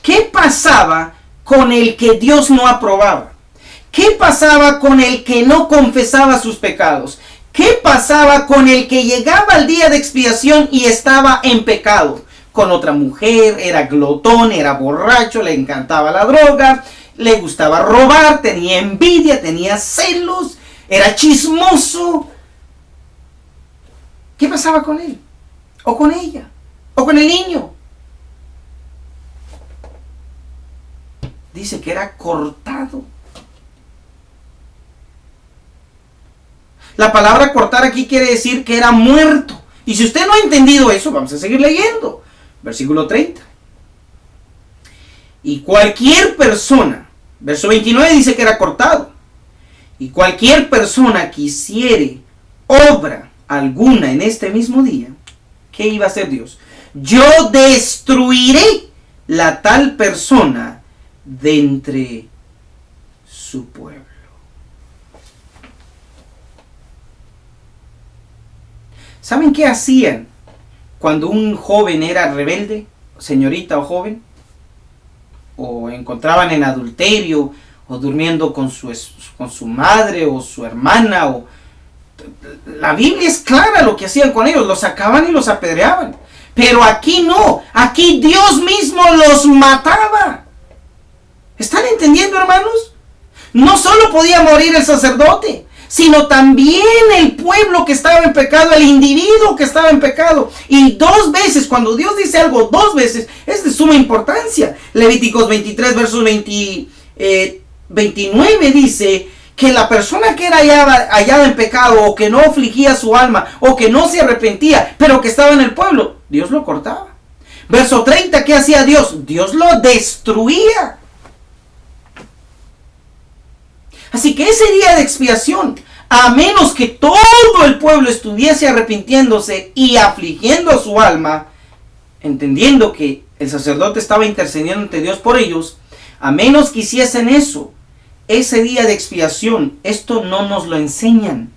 ¿Qué pasaba con el que Dios no aprobaba? ¿Qué pasaba con el que no confesaba sus pecados? ¿Qué pasaba con el que llegaba al día de expiación y estaba en pecado? Con otra mujer, era glotón, era borracho, le encantaba la droga, le gustaba robar, tenía envidia, tenía celos, era chismoso. ¿Qué pasaba con él? ¿O con ella? ¿O con el niño? Dice que era cortado. La palabra cortar aquí quiere decir que era muerto. Y si usted no ha entendido eso, vamos a seguir leyendo. Versículo 30. Y cualquier persona, verso 29 dice que era cortado. Y cualquier persona que hiciere obra alguna en este mismo día, ¿qué iba a hacer Dios? Yo destruiré la tal persona de entre su pueblo. ¿Saben qué hacían cuando un joven era rebelde, señorita o joven? O encontraban en adulterio, o durmiendo con su madre o su hermana. La Biblia es clara lo que hacían con ellos, los sacaban y los apedreaban. Pero aquí no, aquí Dios mismo los mataba. ¿Están entendiendo, hermanos? No solo podía morir el sacerdote, sino también el pueblo que estaba en pecado, el individuo que estaba en pecado. Y 2 veces, cuando Dios dice algo 2 veces, es de suma importancia. Levíticos 23, versos 29 dice que la persona que era hallada en pecado, o que no afligía su alma, o que no se arrepentía, pero que estaba en el pueblo, Dios lo cortaba. Verso 30, ¿qué hacía Dios? Dios lo destruía. Así que ese día de expiación, a menos que todo el pueblo estuviese arrepintiéndose y afligiendo su alma, entendiendo que el sacerdote estaba intercediendo ante Dios por ellos, a menos que hiciesen eso, ese día de expiación, esto no nos lo enseñan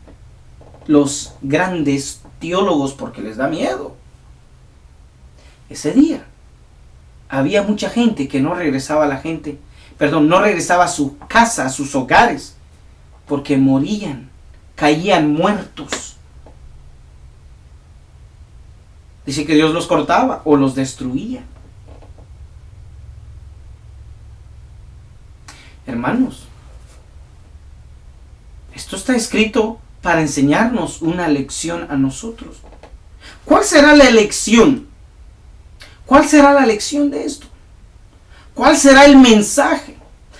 los grandes teólogos porque les da miedo. Ese día había mucha gente que no regresaba no regresaba a su casa, a sus hogares, porque morían, caían muertos. Dice que Dios los cortaba o los destruía. Hermanos, esto está escrito para enseñarnos una lección a nosotros. ¿Cuál será la elección? ¿Cuál será la lección de esto? ¿Cuál será el mensaje?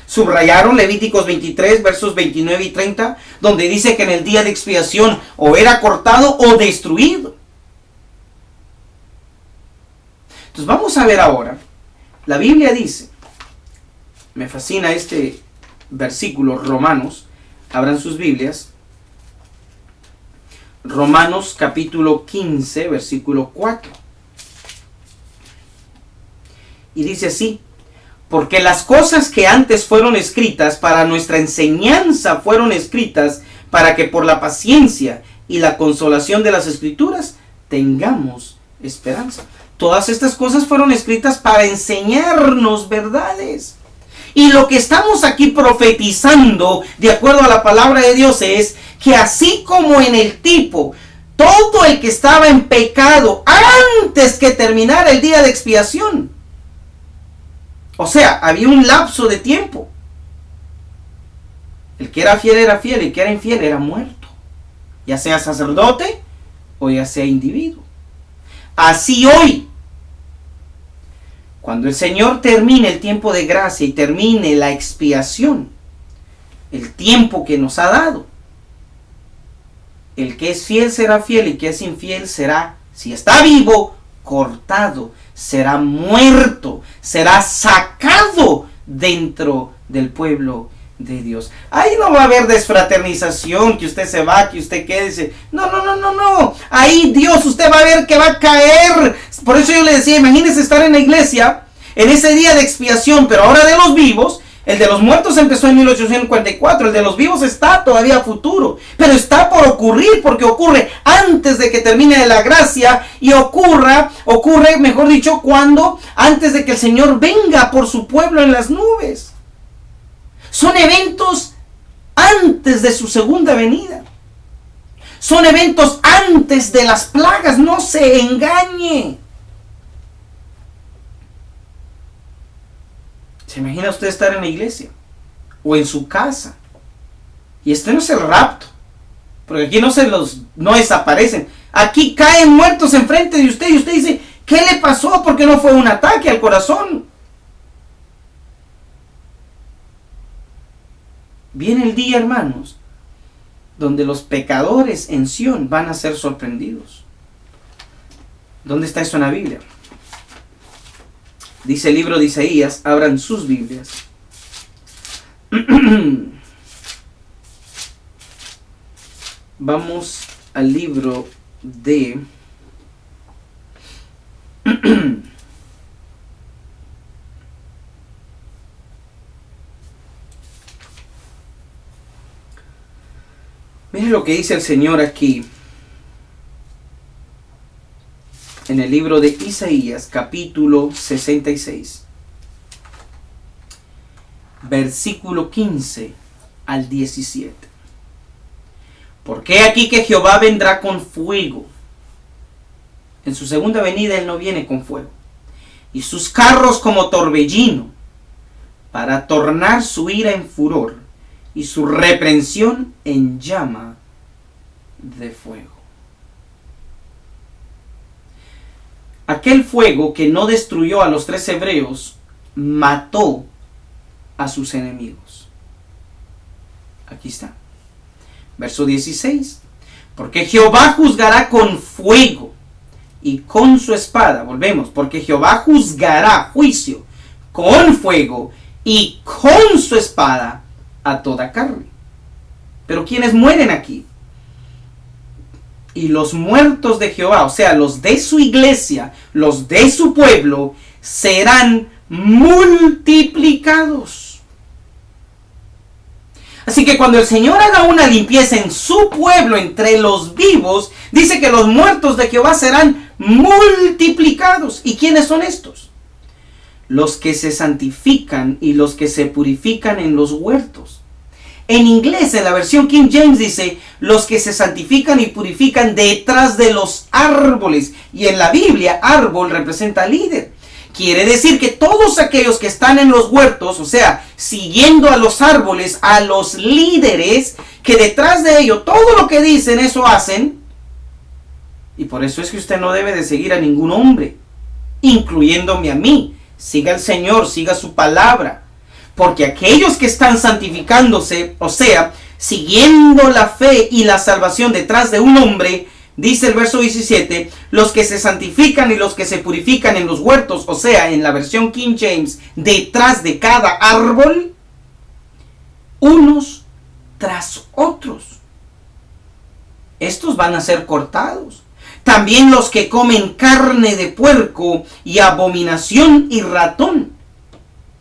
Subrayaron Levíticos 23, versos 29 y 30, donde dice que en el día de expiación o era cortado o destruido. Entonces vamos a ver ahora. La Biblia dice, me fascina este versículo, Romanos, abran sus Biblias. Romanos capítulo 15, versículo 4. Y dice así: porque las cosas que antes fueron escritas para nuestra enseñanza fueron escritas para que por la paciencia y la consolación de las Escrituras tengamos esperanza. Todas estas cosas fueron escritas para enseñarnos verdades. Y lo que estamos aquí profetizando, de acuerdo a la palabra de Dios, es que así como en el tipo, todo el que estaba en pecado antes que terminara el día de expiación, o sea, había un lapso de tiempo. El que era fiel, el que era infiel era muerto, ya sea sacerdote o ya sea individuo. Así hoy, cuando el Señor termine el tiempo de gracia y termine la expiación, el tiempo que nos ha dado, el que es fiel será fiel y el que es infiel será, si está vivo, cortado, será muerto, será sacado dentro del pueblo de Dios. Ahí no va a haber desfraternización, que usted se va, que usted quede. No. Ahí Dios, usted va a ver que va a caer. Por eso yo le decía, imagínese estar en la iglesia en ese día de expiación, pero ahora de los vivos. El de los muertos empezó en 1844, el de los vivos está todavía a futuro, pero está por ocurrir, porque ocurre antes de que termine la gracia y ocurre, mejor dicho, antes de que el Señor venga por su pueblo en las nubes. Son eventos antes de su segunda venida. Son eventos antes de las plagas, no se engañe. ¿Se imagina usted estar en la iglesia o en su casa? Y este no es el rapto, porque aquí no desaparecen. Aquí caen muertos enfrente de usted y usted dice, ¿qué le pasó? Porque no fue un ataque al corazón. Viene el día, hermanos, donde los pecadores en Sión van a ser sorprendidos. ¿Dónde está eso en la Biblia? Dice el libro de Isaías, abran sus Biblias. Vamos al libro de miren lo que dice el Señor aquí. En el libro de Isaías, capítulo 66, versículo 15 al 17. Porque aquí que Jehová vendrá con fuego. En su segunda venida Él no viene con fuego. Y sus carros como torbellino, para tornar su ira en furor y su reprensión en llama de fuego. Aquel fuego que no destruyó a los 3 hebreos, mató a sus enemigos. Aquí está. Verso 16. Porque Jehová juzgará con fuego y con su espada. Volvemos. Porque Jehová juzgará, juicio, con fuego y con su espada a toda carne. Pero ¿quiénes mueren aquí? Y los muertos de Jehová, o sea, los de su iglesia, los de su pueblo, serán multiplicados. Así que cuando el Señor haga una limpieza en su pueblo entre los vivos, dice que los muertos de Jehová serán multiplicados. ¿Y quiénes son estos? Los que se santifican y los que se purifican en los huertos. En inglés, en la versión King James dice, los que se santifican y purifican detrás de los árboles. Y en la Biblia, árbol representa líder. Quiere decir que todos aquellos que están en los huertos, o sea, siguiendo a los árboles, a los líderes, que detrás de ello, todo lo que dicen, eso hacen, Y por eso es que usted no debe de seguir a ningún hombre, incluyéndome a mí. Siga al Señor, siga su palabra. Porque aquellos que están santificándose, o sea, siguiendo la fe y la salvación detrás de un hombre, dice el verso 17, los que se santifican y los que se purifican en los huertos, o sea, en la versión King James, detrás de cada árbol, unos tras otros. Estos van a ser cortados. También los que comen carne de puerco y abominación y ratón.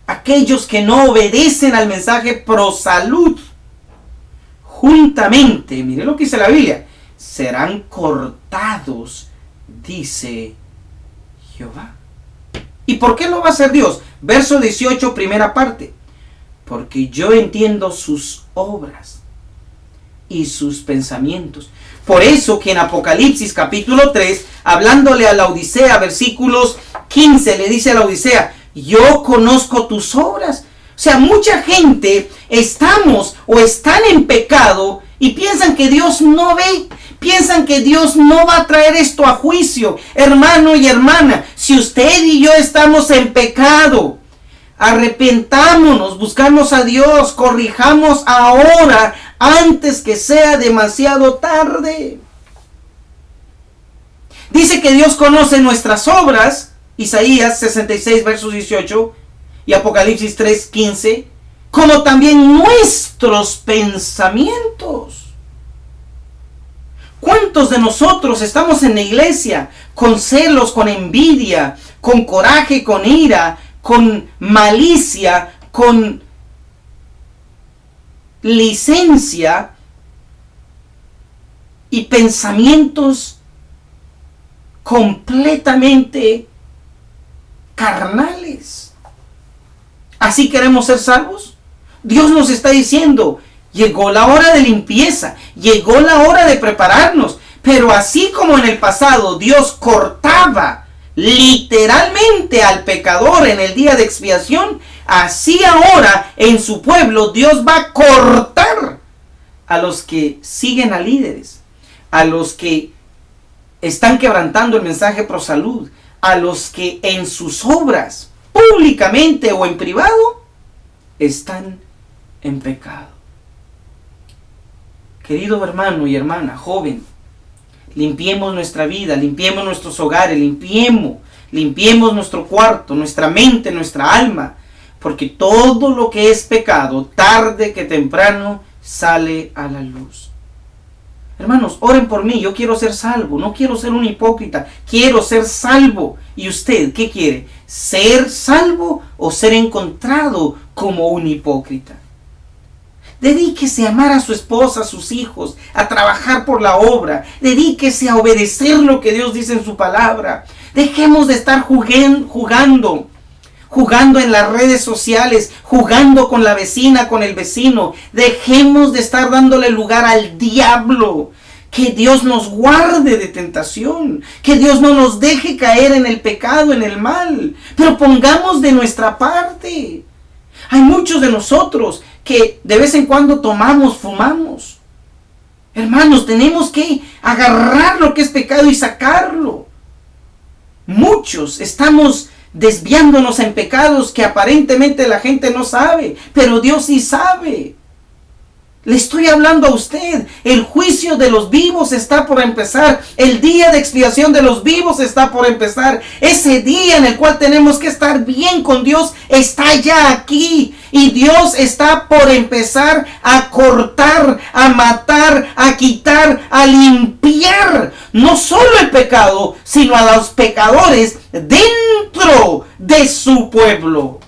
Aquellos que no obedecen al mensaje pro salud. Juntamente, mire lo que dice la Biblia, serán cortados, dice Jehová. ¿Y por qué lo va a hacer Dios? Verso 18, primera parte. Porque yo entiendo sus obras y sus pensamientos. Por eso que en Apocalipsis capítulo 3, hablándole a la Odisea, versículos 15, le dice a la Odisea, yo conozco tus obras. O sea, mucha gente están en pecado y piensan que Dios no ve, piensan que Dios no va a traer esto a juicio. Hermano y hermana, si usted y yo estamos en pecado, arrepentámonos, buscamos a Dios, corrijamos ahora antes que sea demasiado tarde. Dice que Dios conoce nuestras obras, Isaías 66 versos 18 y Apocalipsis 3, 15, como también nuestros pensamientos. ¿Cuántos de nosotros estamos en la iglesia con celos, con envidia, con coraje, con ira, con malicia, con licencia y pensamientos completamente carnales? ¿Así queremos ser salvos? Dios nos está diciendo, llegó la hora de limpieza, llegó la hora de prepararnos, pero así como en el pasado Dios cortaba literalmente al pecador en el día de expiación, así ahora en su pueblo Dios va a cortar a los que siguen a líderes, a los que están quebrantando el mensaje pro salud, a los que en sus obras, públicamente o en privado, están en pecado. Querido hermano y hermana, joven, limpiemos nuestra vida, limpiemos nuestros hogares, limpiemos nuestro cuarto, nuestra mente, nuestra alma, porque todo lo que es pecado, tarde que temprano, sale a la luz. Hermanos, oren por mí, yo quiero ser salvo, no quiero ser un hipócrita, quiero ser salvo. ¿Y usted qué quiere? ¿Ser salvo o ser encontrado como un hipócrita? Dedíquese a amar a su esposa, a sus hijos, a trabajar por la obra. Dedíquese a obedecer lo que Dios dice en su palabra. Dejemos de estar jugando en las redes sociales, jugando con la vecina, con el vecino. Dejemos de estar dándole lugar al diablo. Que Dios nos guarde de tentación. Que Dios no nos deje caer en el pecado, en el mal. Pero pongamos de nuestra parte. Hay muchos de nosotros que de vez en cuando tomamos, fumamos. Hermanos, tenemos que agarrar lo que es pecado y sacarlo. Muchos estamos desviándonos en pecados que aparentemente la gente no sabe, pero Dios sí sabe. Le estoy hablando a usted. El juicio de los vivos está por empezar. El día de expiación de los vivos está por empezar. Ese día en el cual tenemos que estar bien con Dios está ya aquí. Y Dios está por empezar a cortar, a matar, a quitar, a limpiar. No solo el pecado, sino a los pecadores dentro de su pueblo.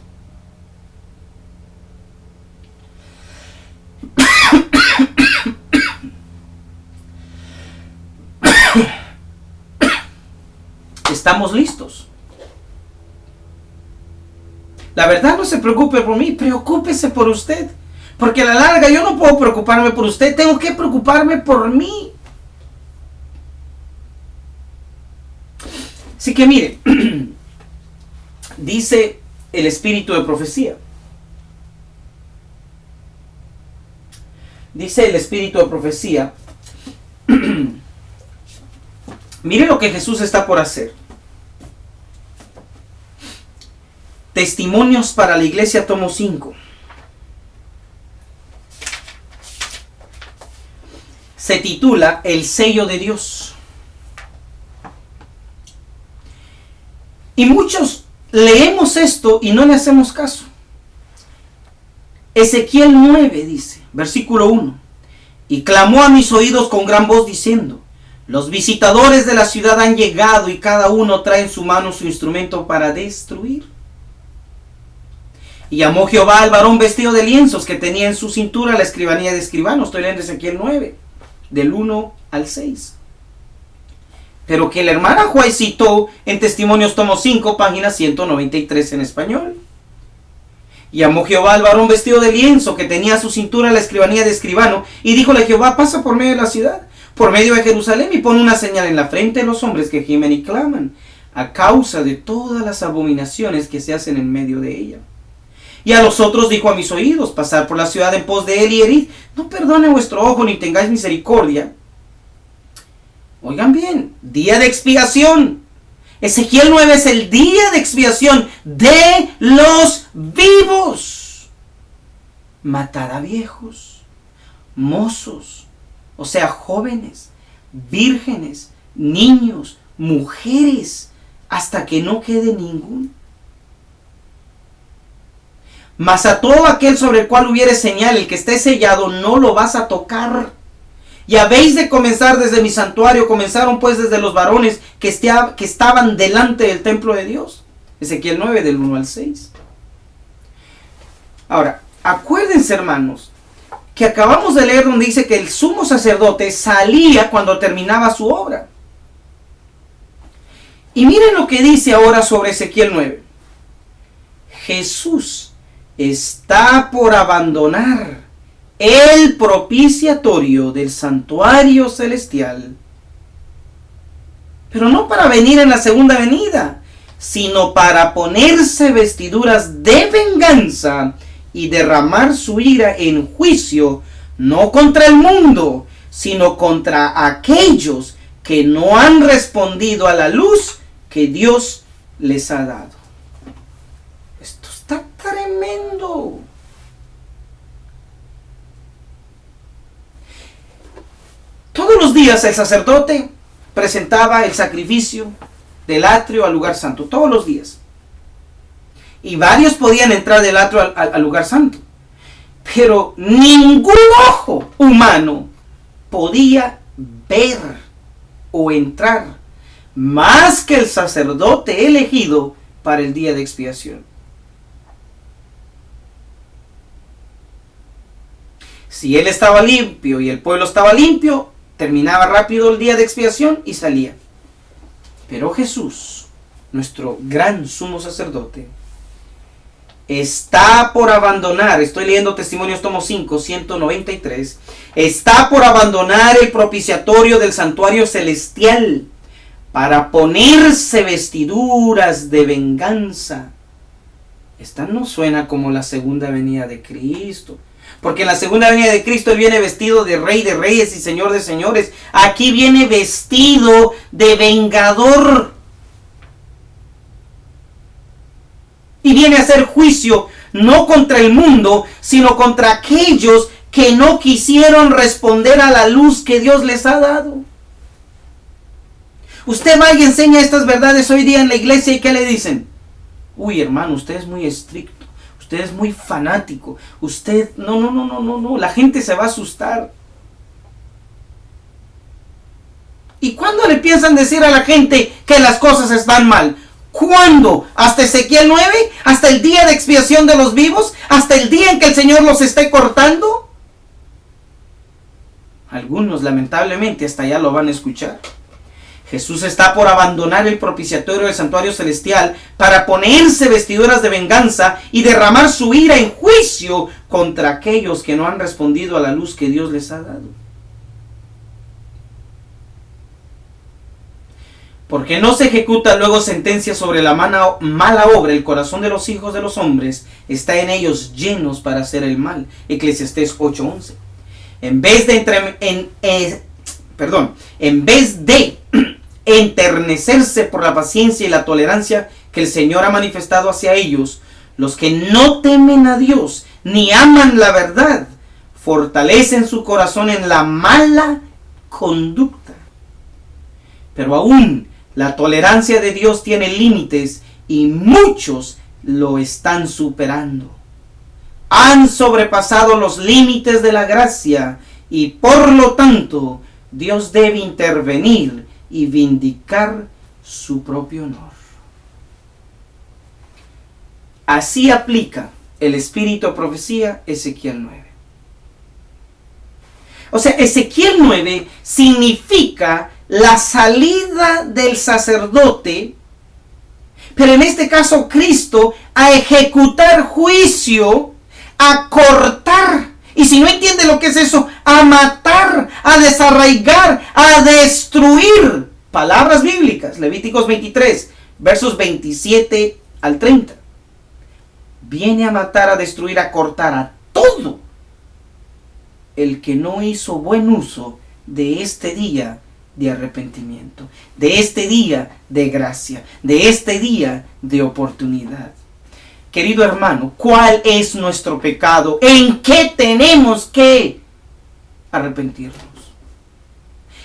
Estamos listos. La verdad, no se preocupe por mí, preocúpese por usted. Porque a la larga yo no puedo preocuparme por usted, tengo que preocuparme por mí. Así que mire, dice el espíritu de profecía. Dice el espíritu de profecía. Mire lo que Jesús está por hacer. Testimonios para la Iglesia, tomo 5. Se titula El sello de Dios. Y muchos leemos esto y no le hacemos caso. Ezequiel 9 dice, versículo 1. Y clamó a mis oídos con gran voz diciendo, los visitadores de la ciudad han llegado y cada uno trae en su mano su instrumento para destruir. Y llamó Jehová al varón vestido de lienzos que tenía en su cintura la escribanía de escribano. Estoy leyendo Ezequiel 9, del 1 al 6. Pero que la hermana Juárez citó en Testimonios tomo 5, página 193 en español. Y llamó Jehová al varón vestido de lienzo que tenía a su cintura la escribanía de escribano. Y díjole Jehová, pasa por medio de la ciudad, por medio de Jerusalén, y pon una señal en la frente de los hombres que gimen y claman, a causa de todas las abominaciones que se hacen en medio de ella. Y a los otros dijo a mis oídos, pasar por la ciudad en pos de él y herid, no perdone vuestro ojo ni tengáis misericordia. Oigan bien, día de expiación. Ezequiel 9 es el día de expiación de los vivos. Matar a viejos, mozos, o sea, jóvenes, vírgenes, niños, mujeres, hasta que no quede ninguno. Mas a todo aquel sobre el cual hubiere señal, el que esté sellado, no lo vas a tocar. Y habéis de comenzar desde mi santuario. Comenzaron pues desde los varones que estaban delante del templo de Dios. Ezequiel 9 del 1 al 6. Ahora, acuérdense, hermanos, que acabamos de leer donde dice que el sumo sacerdote salía cuando terminaba su obra. Y miren lo que dice ahora sobre Ezequiel 9. Jesús está por abandonar el propiciatorio del santuario celestial, pero no para venir en la segunda venida, sino para ponerse vestiduras de venganza y derramar su ira en juicio, no contra el mundo, sino contra aquellos que no han respondido a la luz que Dios les ha dado. Esto está tremendo. Todos los días el sacerdote presentaba el sacrificio del atrio al lugar santo, todos los días. Y varios podían entrar del atrio al lugar santo. Pero ningún ojo humano podía ver o entrar más que el sacerdote elegido para el día de expiación. Si él estaba limpio y el pueblo estaba limpio, terminaba rápido el día de expiación y salía. Pero Jesús, nuestro gran sumo sacerdote, está por abandonar, estoy leyendo Testimonios tomo 5, 193, está por abandonar el propiciatorio del santuario celestial para ponerse vestiduras de venganza. Esta no suena como la segunda venida de Cristo. Porque en la segunda venida de Cristo Él viene vestido de Rey de Reyes y Señor de Señores. Aquí viene vestido de vengador. Y viene a hacer juicio no contra el mundo, sino contra aquellos que no quisieron responder a la luz que Dios les ha dado. Usted va y enseña estas verdades hoy día en la iglesia y ¿qué le dicen? Uy, hermano, usted es muy estricto. Usted es muy fanático. Usted, no. La gente se va a asustar. ¿Y cuándo le piensan decir a la gente que las cosas están mal? ¿Cuándo? ¿Hasta Ezequiel 9? ¿Hasta el día de expiación de los vivos? ¿Hasta el día en que el Señor los esté cortando? Algunos, lamentablemente, hasta allá lo van a escuchar. Jesús está por abandonar el propiciatorio del santuario celestial para ponerse vestiduras de venganza y derramar su ira en juicio contra aquellos que no han respondido a la luz que Dios les ha dado. Porque no se ejecuta luego sentencia sobre la mala obra, el corazón de los hijos de los hombres está en ellos llenos para hacer el mal. Eclesiastés 8:11. En vez de enternecerse por la paciencia y la tolerancia que el Señor ha manifestado hacia ellos, los que no temen a Dios ni aman la verdad, fortalecen su corazón en la mala conducta. Pero aún la tolerancia de Dios tiene límites y muchos lo están superando. Han sobrepasado los límites de la gracia y por lo tanto Dios debe intervenir y vindicar su propio honor. Así aplica el espíritu de profecía Ezequiel 9. O sea, Ezequiel 9 significa la salida del sacerdote, pero en este caso Cristo, a ejecutar juicio, a cortar. Y si no entiende lo que es eso, a matar, a desarraigar, a destruir. Palabras bíblicas, Levíticos 23, versos 27 al 30. Viene a matar, a destruir, a cortar a todo el que no hizo buen uso de este día de arrepentimiento, de este día de gracia, de este día de oportunidad. Querido hermano, ¿cuál es nuestro pecado? ¿En qué tenemos que arrepentirnos?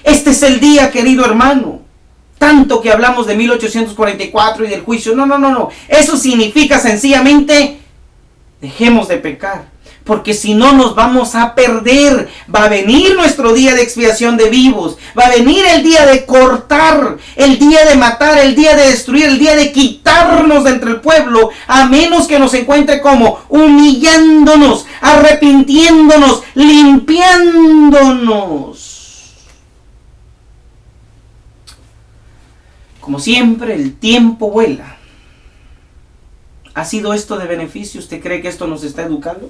Este es el día, querido hermano. Tanto que hablamos de 1844 y del juicio. No. Eso significa sencillamente, dejemos de pecar. Porque si no nos vamos a perder. Va a venir nuestro día de expiación de vivos. Va a venir el día de cortar, el día de matar, el día de destruir, el día de quitarnos de entre el pueblo. A menos que nos encuentre como humillándonos, arrepintiéndonos, limpiándonos. Como siempre, el tiempo vuela. ¿Ha sido esto de beneficio? ¿Usted cree que esto nos está educando?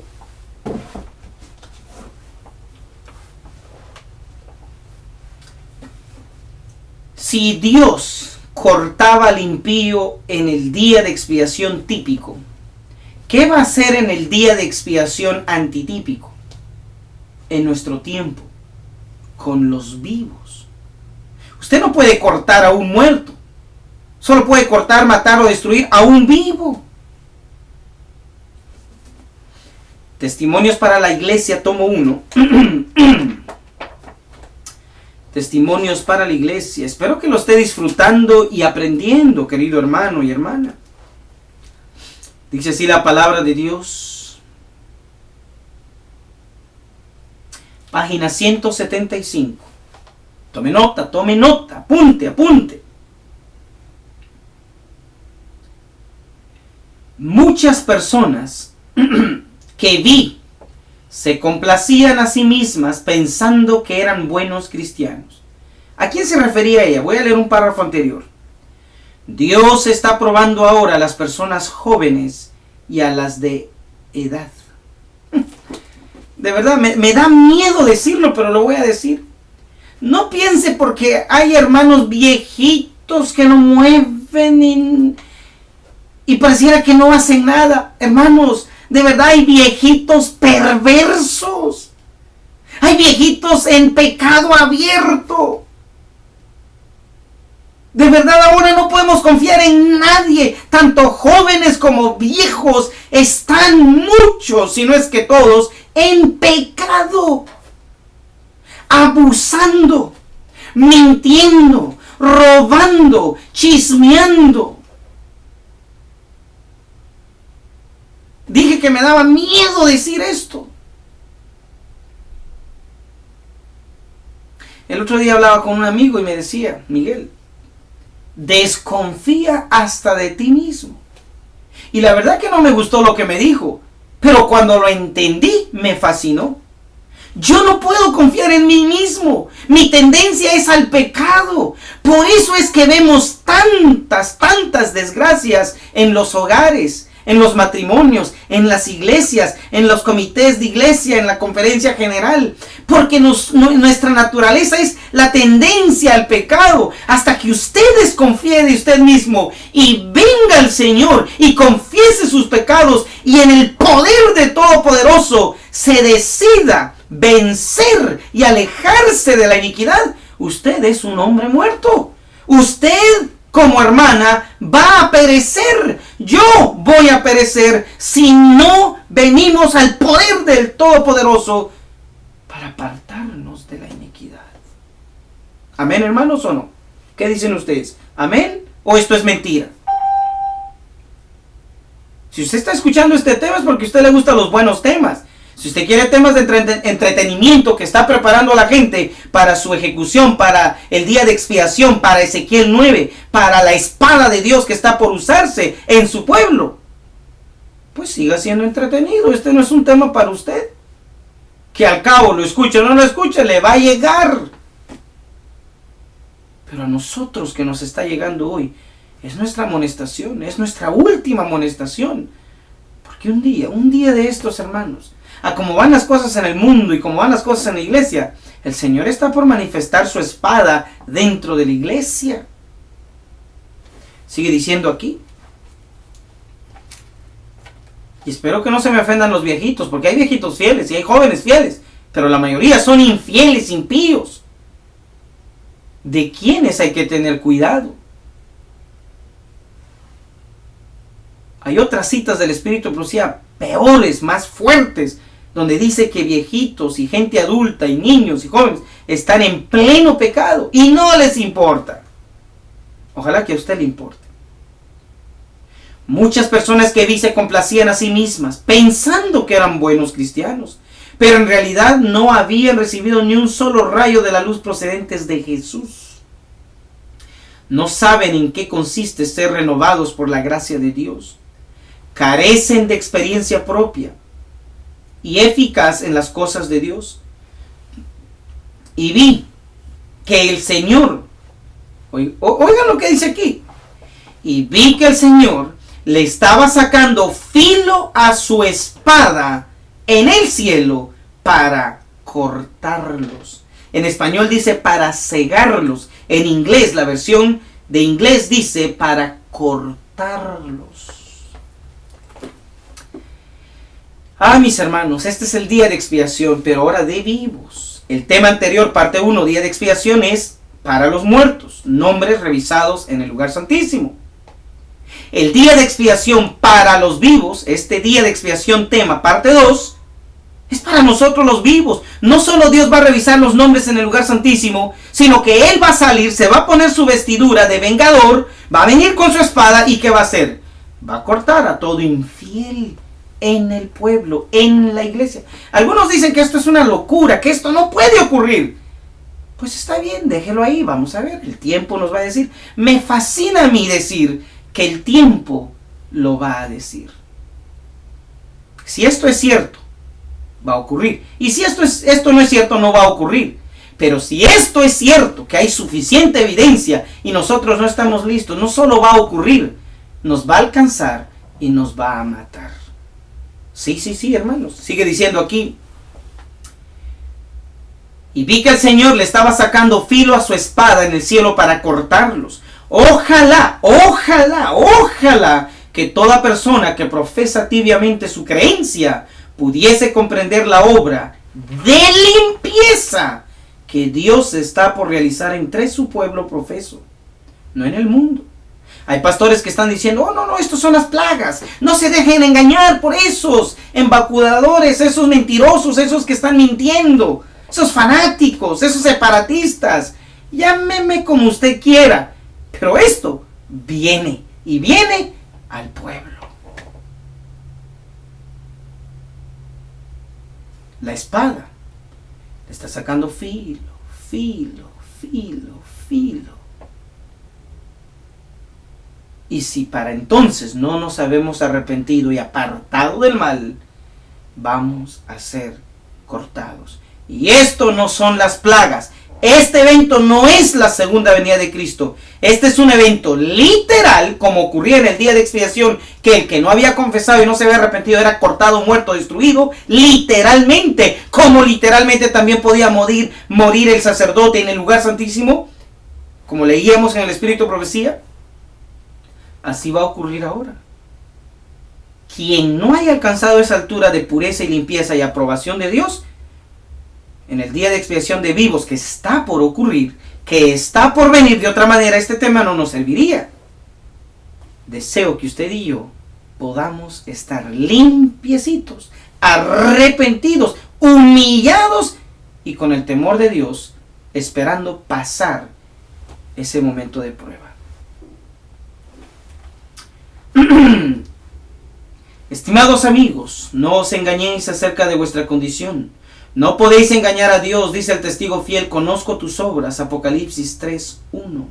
Si Dios cortaba al impío en el día de expiación típico, ¿qué va a hacer en el día de expiación antitípico? En nuestro tiempo, con los vivos. Usted no puede cortar a un muerto. Solo puede cortar, matar o destruir a un vivo. Testimonios para la iglesia, tomo 1. Testimonios para la iglesia. Espero que lo esté disfrutando y aprendiendo, querido hermano y hermana. Dice así la palabra de Dios. Página 175. Tome nota, apunte. Muchas personas que vi se complacían a sí mismas pensando que eran buenos cristianos. ¿A quién se refería ella? Voy a leer un párrafo anterior. Dios está probando ahora a las personas jóvenes y a las de edad. De verdad, me da miedo decirlo, pero lo voy a decir. No piense porque hay hermanos viejitos que no mueven y pareciera que no hacen nada. Hermanos, de verdad hay viejitos perversos. Hay viejitos en pecado abierto. De verdad ahora no podemos confiar en nadie. Tanto jóvenes como viejos están muchos, si no es que todos, en pecado. Abusando, mintiendo, robando, chismeando. Dije que me daba miedo decir esto. El otro día hablaba con un amigo y me decía, Miguel, desconfía hasta de ti mismo. Y la verdad que no me gustó lo que me dijo, pero cuando lo entendí me fascinó. Yo no puedo confiar en mí mismo. Mi tendencia es al pecado. Por eso es que vemos tantas desgracias en los hogares, en los matrimonios, en las iglesias, en los comités de iglesia, en la conferencia general. Porque nuestra naturaleza es la tendencia al pecado. Hasta que usted desconfíe de usted mismo y venga al Señor y confiese sus pecados y en el poder de Todopoderoso se decida vencer y alejarse de la iniquidad, usted es un hombre muerto. Usted como hermana va a perecer. Yo voy a perecer si no venimos al poder del Todopoderoso para apartarnos de la iniquidad. ¿Amén, hermanos, o no? ¿Qué dicen ustedes? ¿Amén? ¿O esto es mentira? Si usted está escuchando este tema es porque a usted le gustan los buenos temas. Si usted quiere temas de entretenimiento que está preparando a la gente para su ejecución, para el día de expiación, para Ezequiel 9, para la espada de Dios que está por usarse en su pueblo, pues siga siendo entretenido. Este no es un tema para usted. Que al cabo lo escuche o no lo escuche, le va a llegar. Pero a nosotros que nos está llegando hoy, es nuestra amonestación, es nuestra última amonestación. Porque un día de estos, hermanos, a cómo van las cosas en el mundo y cómo van las cosas en la iglesia, el Señor está por manifestar su espada dentro de la iglesia. Sigue diciendo aquí. Y espero que no se me ofendan los viejitos, porque hay viejitos fieles y hay jóvenes fieles, pero la mayoría son infieles, impíos. ¿De quiénes hay que tener cuidado? Hay otras citas del Espíritu de Profecía peores, más fuertes, donde dice que viejitos y gente adulta y niños y jóvenes están en pleno pecado y no les importa. Ojalá que a usted le importe. Muchas personas que vi se complacían a sí mismas, pensando que eran buenos cristianos, pero en realidad no habían recibido ni un solo rayo de la luz procedentes de Jesús. No saben en qué consiste ser renovados por la gracia de Dios. Carecen de experiencia propia y eficaz en las cosas de Dios. Y vi que el Señor, oigan lo que dice aquí, y vi que el Señor le estaba sacando filo a su espada en el cielo para cortarlos. En español dice para cegarlos. En inglés, la versión de inglés dice para cortarlos. Mis hermanos, este es el día de expiación, pero ahora de vivos. El tema anterior, parte 1, día de expiación, es para los muertos, nombres revisados en el lugar santísimo. El día de expiación para los vivos, este día de expiación tema, parte 2, es para nosotros los vivos. No solo Dios va a revisar los nombres en el lugar santísimo, sino que Él va a salir, se va a poner su vestidura de vengador, va a venir con su espada y ¿qué va a hacer? Va a cortar a todo infiel en el pueblo, en la iglesia. Algunos dicen que esto es una locura, que esto no puede ocurrir. Pues está bien, déjelo ahí, vamos a ver, el tiempo nos va a decir. Me fascina a mí decir que el tiempo lo va a decir. Si esto es cierto, va a ocurrir. Y si esto no es cierto, no va a ocurrir. Pero si esto es cierto, que hay suficiente evidencia y nosotros no estamos listos, no solo va a ocurrir, nos va a alcanzar y nos va a matar. Sí, hermanos. Sigue diciendo aquí. Y vi que el Señor le estaba sacando filo a su espada en el cielo para cortarlos. Ojalá que toda persona que profesa tibiamente su creencia pudiese comprender la obra de limpieza que Dios está por realizar entre su pueblo profeso, no en el mundo. Hay pastores que están diciendo, no, estos son las plagas. No se dejen engañar por esos embaucadores, esos mentirosos, esos que están mintiendo, esos fanáticos, esos separatistas. Llámeme como usted quiera. Pero esto viene y viene al pueblo. La espada le está sacando filo. Y si para entonces no nos habemos arrepentido y apartado del mal, vamos a ser cortados. Y esto no son las plagas. Este evento no es la segunda venida de Cristo. Este es un evento literal, como ocurría en el día de expiación, que el que no había confesado y no se había arrepentido era cortado, muerto, destruido, literalmente. Como literalmente también podía morir el sacerdote en el lugar santísimo, como leíamos en el Espíritu de Profecía. Así va a ocurrir ahora. Quien no haya alcanzado esa altura de pureza y limpieza y aprobación de Dios, en el día de expiación de vivos que está por ocurrir, que está por venir. De otra manera, este tema no nos serviría. Deseo que usted y yo podamos estar limpiecitos, arrepentidos, humillados y con el temor de Dios, esperando pasar ese momento de prueba. Estimados amigos, no os engañéis acerca de vuestra condición. No podéis engañar a Dios, dice el testigo fiel, conozco tus obras, Apocalipsis 3:1.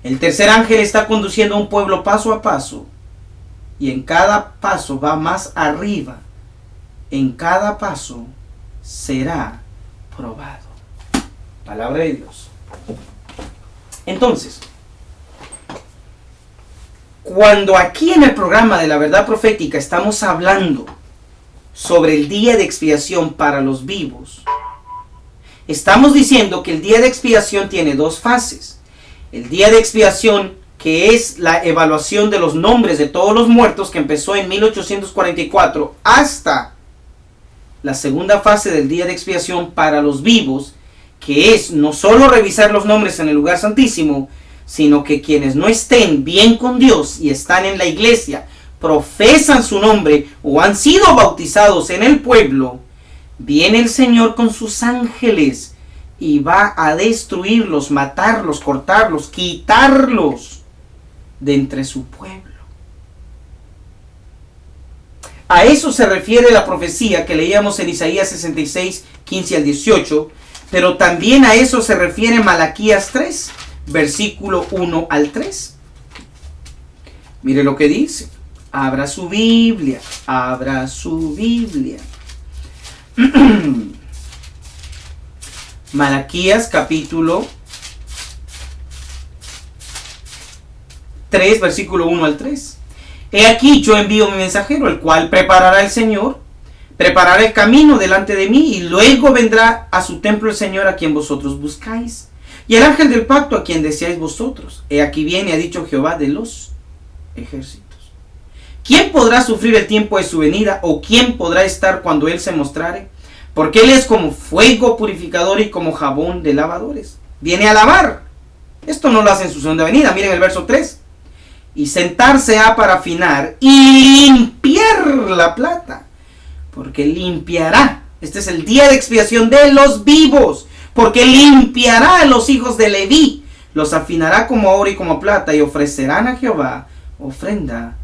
El tercer ángel está conduciendo a un pueblo paso a paso, y en cada paso va más arriba. En cada paso será probado. Palabra de Dios. Entonces, cuando aquí en el programa de la verdad profética estamos hablando sobre el día de expiación para los vivos, estamos diciendo que el día de expiación tiene dos fases. El día de expiación, que es la evaluación de los nombres de todos los muertos, que empezó en 1844, hasta la segunda fase del día de expiación para los vivos, que es no solo revisar los nombres en el lugar santísimo, sino que quienes no estén bien con Dios y están en la iglesia, profesan su nombre o han sido bautizados en el pueblo, viene el Señor con sus ángeles y va a destruirlos, matarlos, cortarlos, quitarlos de entre su pueblo. A eso se refiere la profecía que leíamos en Isaías 66, 15 al 18, pero también a eso se refiere Malaquías 3, versículo 1 al 3. Mire lo que dice. Abra su Biblia, abra su Biblia. Malaquías capítulo 3, versículo 1 al 3. He aquí yo envío mi mensajero, el cual preparará el Señor, preparará el camino delante de mí, y luego vendrá a su templo el Señor a quien vosotros buscáis, y el ángel del pacto a quien deseáis vosotros. He aquí viene, ha dicho Jehová de los ejércitos. ¿Quién podrá sufrir el tiempo de su venida? ¿O quién podrá estar cuando Él se mostrare? Porque Él es como fuego purificador y como jabón de lavadores. Viene a lavar. Esto no lo hace en su segunda venida. Miren el verso 3. Y sentarse ha para afinar y limpiar la plata. Porque limpiará. Este es el día de expiación de los vivos. Porque limpiará a los hijos de Leví. Los afinará como oro y como plata. Y ofrecerán a Jehová ofrenda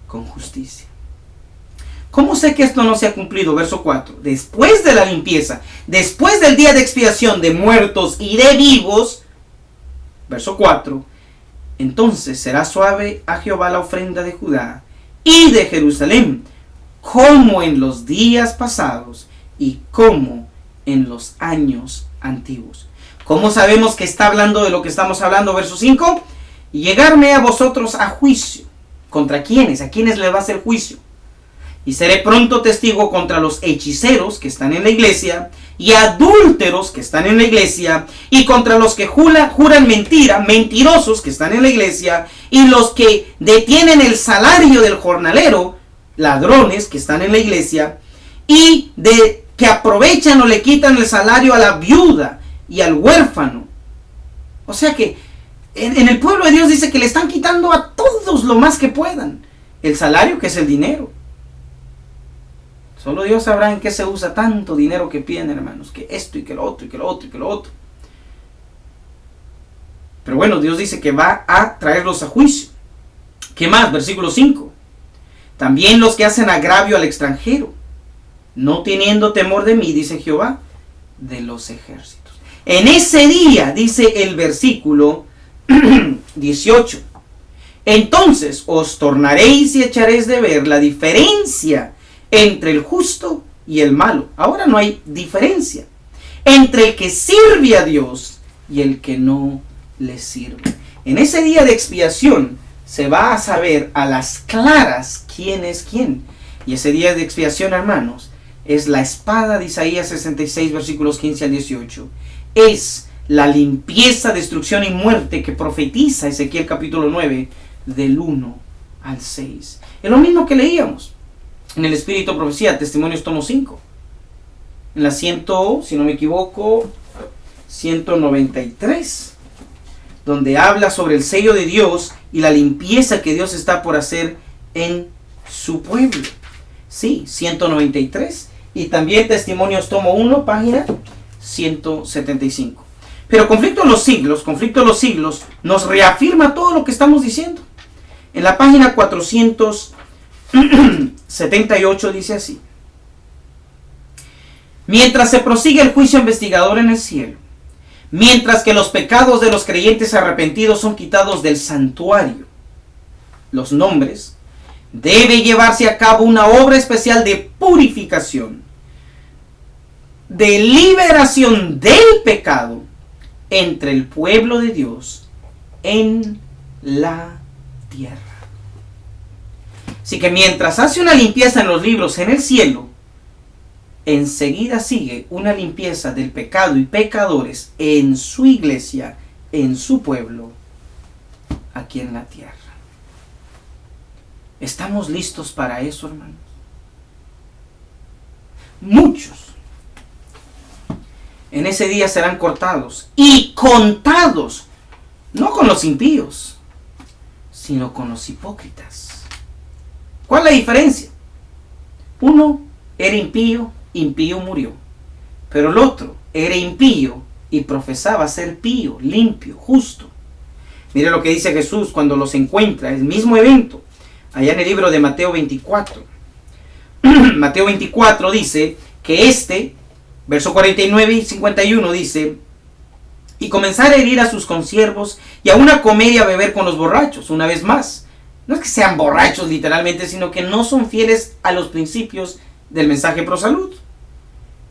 con justicia. ¿Cómo sé que esto no se ha cumplido? Verso 4. Después de la limpieza, después del día de expiación de muertos y de vivos, verso 4, entonces será suave a Jehová la ofrenda de Judá y de Jerusalén, como en los días pasados y como en los años antiguos. ¿Cómo sabemos que está hablando de lo que estamos hablando? Verso 5. Y llegarme a vosotros a juicio. ¿Contra quiénes? ¿A quiénes le va a hacer juicio? Y seré pronto testigo contra los hechiceros que están en la iglesia, y adúlteros que están en la iglesia, y contra los que juran mentira, mentirosos que están en la iglesia, y los que detienen el salario del jornalero, ladrones que están en la iglesia, y de que aprovechan o le quitan el salario a la viuda y al huérfano. O sea que en el pueblo de Dios dice que le están quitando a todos lo más que puedan el salario, que es el dinero. Solo Dios sabrá en qué se usa tanto dinero que piden, hermanos, que esto y que lo otro y que lo otro y que lo otro. Pero bueno, Dios dice que va a traerlos a juicio. ¿Qué más? Versículo 5. También los que hacen agravio al extranjero, no teniendo temor de mí, dice Jehová de los ejércitos. En ese día, dice el versículo 18, entonces os tornaréis y echaréis de ver la diferencia entre el justo y el malo. Ahora no hay diferencia entre el que sirve a Dios y el que no le sirve. En ese día de expiación se va a saber a las claras quién es quién. Y ese día de expiación, hermanos, es la espada de Isaías 66, versículos 15 al 18. Es la limpieza, destrucción y muerte que profetiza Ezequiel capítulo 9, del 1 al 6. Es lo mismo que leíamos en el Espíritu de Profecía, Testimonios tomo 5. En la 100, si no me equivoco, 193, donde habla sobre el sello de Dios y la limpieza que Dios está por hacer en su pueblo. Sí, 193. Y también Testimonios tomo 1, página 175. Pero Conflicto de los Siglos nos reafirma todo lo que estamos diciendo. En la página 478 dice así: mientras se prosigue el juicio investigador en el cielo, mientras que los pecados de los creyentes arrepentidos son quitados del santuario, los nombres, debe llevarse a cabo una obra especial de purificación, de liberación del pecado entre el pueblo de Dios en la tierra. Así que mientras hace una limpieza en los libros en el cielo, enseguida sigue una limpieza del pecado y pecadores en su iglesia, en su pueblo, aquí en la tierra. ¿Estamos listos para eso, hermanos? Muchos en ese día serán cortados y contados, no con los impíos, sino con los hipócritas. ¿Cuál es la diferencia? Uno era impío, impío murió. Pero el otro era impío y profesaba ser pío, limpio, justo. Mire lo que dice Jesús cuando los encuentra, el mismo evento, allá en el libro de Mateo 24. Mateo 24 dice que verso 49 y 51 dice: y comenzar a herir a sus consiervos y aún a comer y a beber con los borrachos. Una vez más, no es que sean borrachos literalmente, sino que no son fieles a los principios del mensaje pro salud.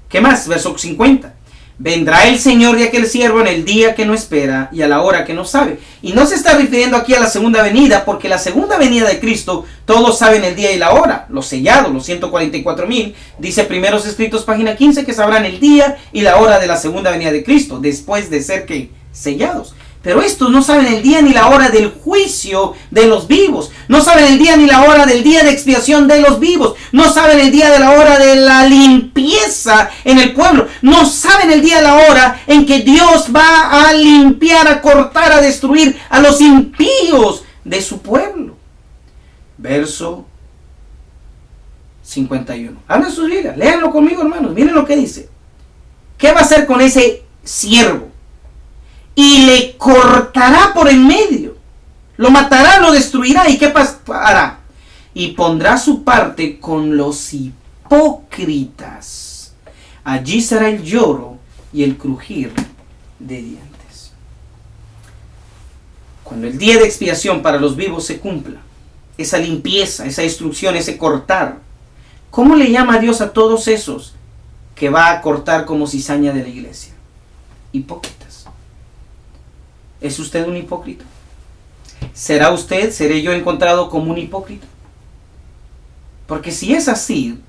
¿Qué más? Verso 50. Vendrá el Señor de aquel siervo en el día que no espera y a la hora que no sabe. Y no se está refiriendo aquí a la segunda venida, porque la segunda venida de Cristo, todos saben el día y la hora. Los sellados, los 144,000, dice Primeros Escritos, página 15, que sabrán el día y la hora de la segunda venida de Cristo, después de ser que sellados. Pero estos no saben el día ni la hora del juicio de los vivos. No saben el día ni la hora del día de expiación de los vivos. No saben el día de la hora de la limpieza en el pueblo. No saben el día de la hora en que Dios va a limpiar, a cortar, a destruir a los impíos de su pueblo. Verso 51. Abran sus Biblias, léanlo conmigo, hermanos. Miren lo que dice. ¿Qué va a hacer con ese siervo? Y le cortará por en medio, lo matará, lo destruirá. ¿Y qué hará? Y pondrá su parte con los hipócritas. Allí será el lloro y el crujir de dientes. Cuando el día de expiación para los vivos se cumpla, esa limpieza, esa destrucción, ese cortar, ¿cómo le llama Dios a todos esos que va a cortar como cizaña de la iglesia? Hipócritas. ¿Es usted un hipócrita? ¿Seré yo encontrado como un hipócrita? Porque si es así,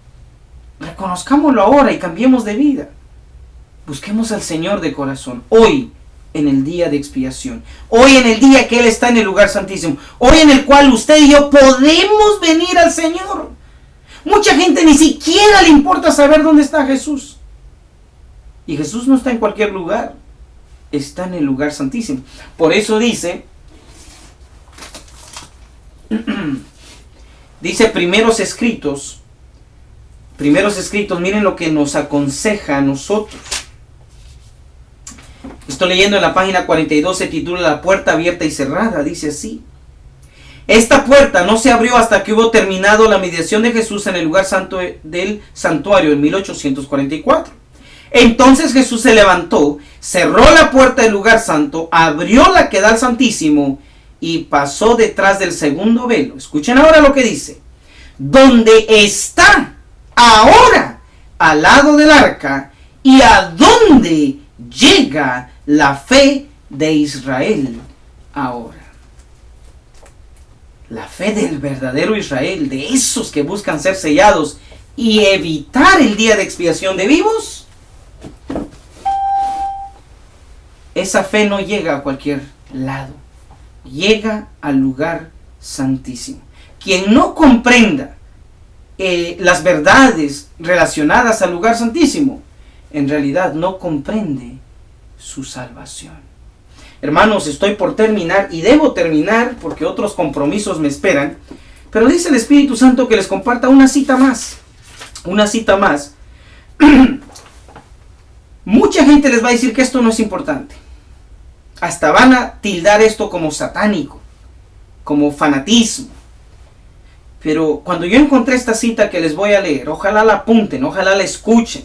reconozcámoslo ahora y cambiemos de vida. Busquemos al Señor de corazón, hoy en el día de expiación, hoy en el día que Él está en el lugar santísimo, hoy en el cual usted y yo podemos venir al Señor. Mucha gente ni siquiera le importa saber dónde está Jesús. Y Jesús no está en cualquier lugar. Está en el lugar santísimo. Por eso dice primeros escritos, miren lo que nos aconseja a nosotros. Estoy leyendo en la página 42, se titula La puerta abierta y cerrada, dice así: esta puerta no se abrió hasta que hubo terminado la mediación de Jesús en el lugar santo del santuario en 1844. Entonces Jesús se levantó, cerró la puerta del lugar santo, abrió la que da al Santísimo y pasó detrás del segundo velo. Escuchen ahora lo que dice: donde está ahora al lado del arca y a donde llega la fe de Israel ahora. La fe del verdadero Israel, de esos que buscan ser sellados y evitar el día de expiación de vivos. Esa fe no llega a cualquier lado, llega al lugar santísimo. Quien no comprenda las verdades relacionadas al lugar santísimo, en realidad no comprende su salvación. Hermanos, estoy por terminar y debo terminar porque otros compromisos me esperan. Pero dice el Espíritu Santo que les comparta una cita más. Una cita más. Mucha gente les va a decir que esto no es importante. Hasta van a tildar esto como satánico, como fanatismo. Pero cuando yo encontré esta cita que les voy a leer, ojalá la apunten, ojalá la escuchen.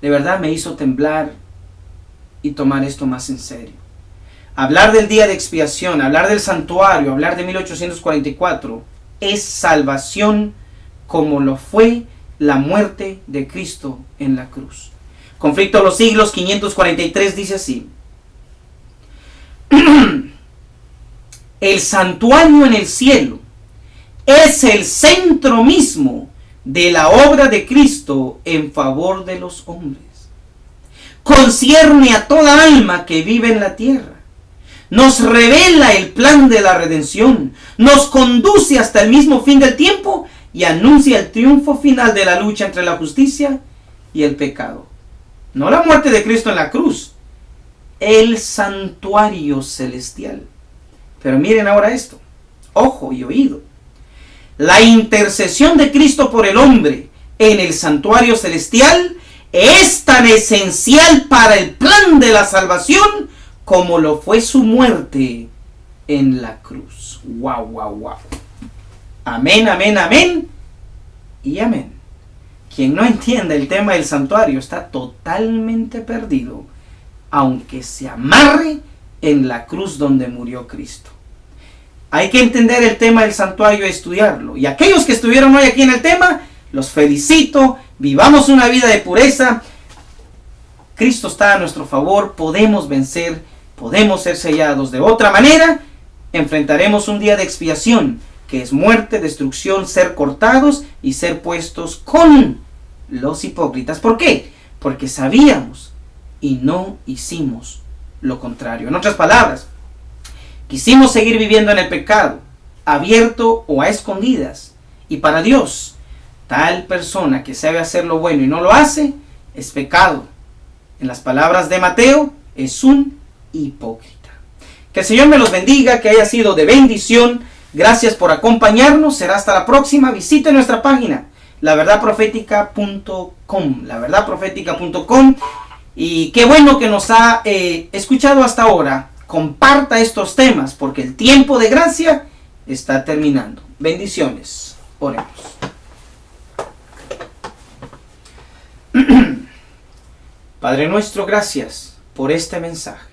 De verdad me hizo temblar y tomar esto más en serio. Hablar del día de expiación, hablar del santuario, hablar de 1844, es salvación como lo fue la muerte de Cristo en la cruz. Conflicto de los siglos 543 dice así: el santuario en el cielo es el centro mismo de la obra de Cristo en favor de los hombres. Concierne a toda alma que vive en la tierra. Nos revela el plan de la redención. Nos conduce hasta el mismo fin del tiempo y anuncia el triunfo final de la lucha entre la justicia y el pecado. No la muerte de Cristo en la cruz, el santuario celestial. Pero miren ahora esto, ojo y oído. La intercesión de Cristo por el hombre en el santuario celestial es tan esencial para el plan de la salvación como lo fue su muerte en la cruz. Wow, wow, wow. Amén, amén, amén y amén. Quien no entienda el tema del santuario está totalmente perdido, aunque se amarre en la cruz donde murió Cristo. Hay que entender el tema del santuario y estudiarlo. Y aquellos que estuvieron hoy aquí en el tema, los felicito. Vivamos una vida de pureza. Cristo está a nuestro favor. Podemos vencer. Podemos ser sellados. De otra manera, enfrentaremos un día de expiación, que es muerte, destrucción, ser cortados y ser puestos con los hipócritas. ¿Por qué? Porque sabíamos y no hicimos lo contrario. En otras palabras, quisimos seguir viviendo en el pecado, abierto o a escondidas. Y para Dios, tal persona que sabe hacer lo bueno y no lo hace, es pecado. En las palabras de Mateo, es un hipócrita. Que el Señor me los bendiga, que haya sido de bendición. Gracias por acompañarnos. Será hasta la próxima. Visite nuestra página, laverdadprofetica.com. laverdadprofetica.com. Y qué bueno que nos ha escuchado hasta ahora. Comparta estos temas porque el tiempo de gracia está terminando. Bendiciones. Oremos. Padre nuestro, gracias por este mensaje.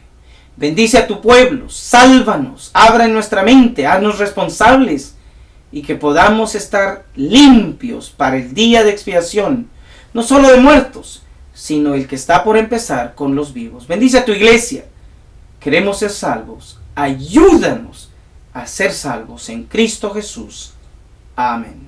Bendice a tu pueblo, sálvanos, abra en nuestra mente, haznos responsables y que podamos estar limpios para el día de expiación, no solo de muertos, sino el que está por empezar con los vivos. Bendice a tu iglesia. Queremos ser salvos. Ayúdanos a ser salvos en Cristo Jesús. Amén.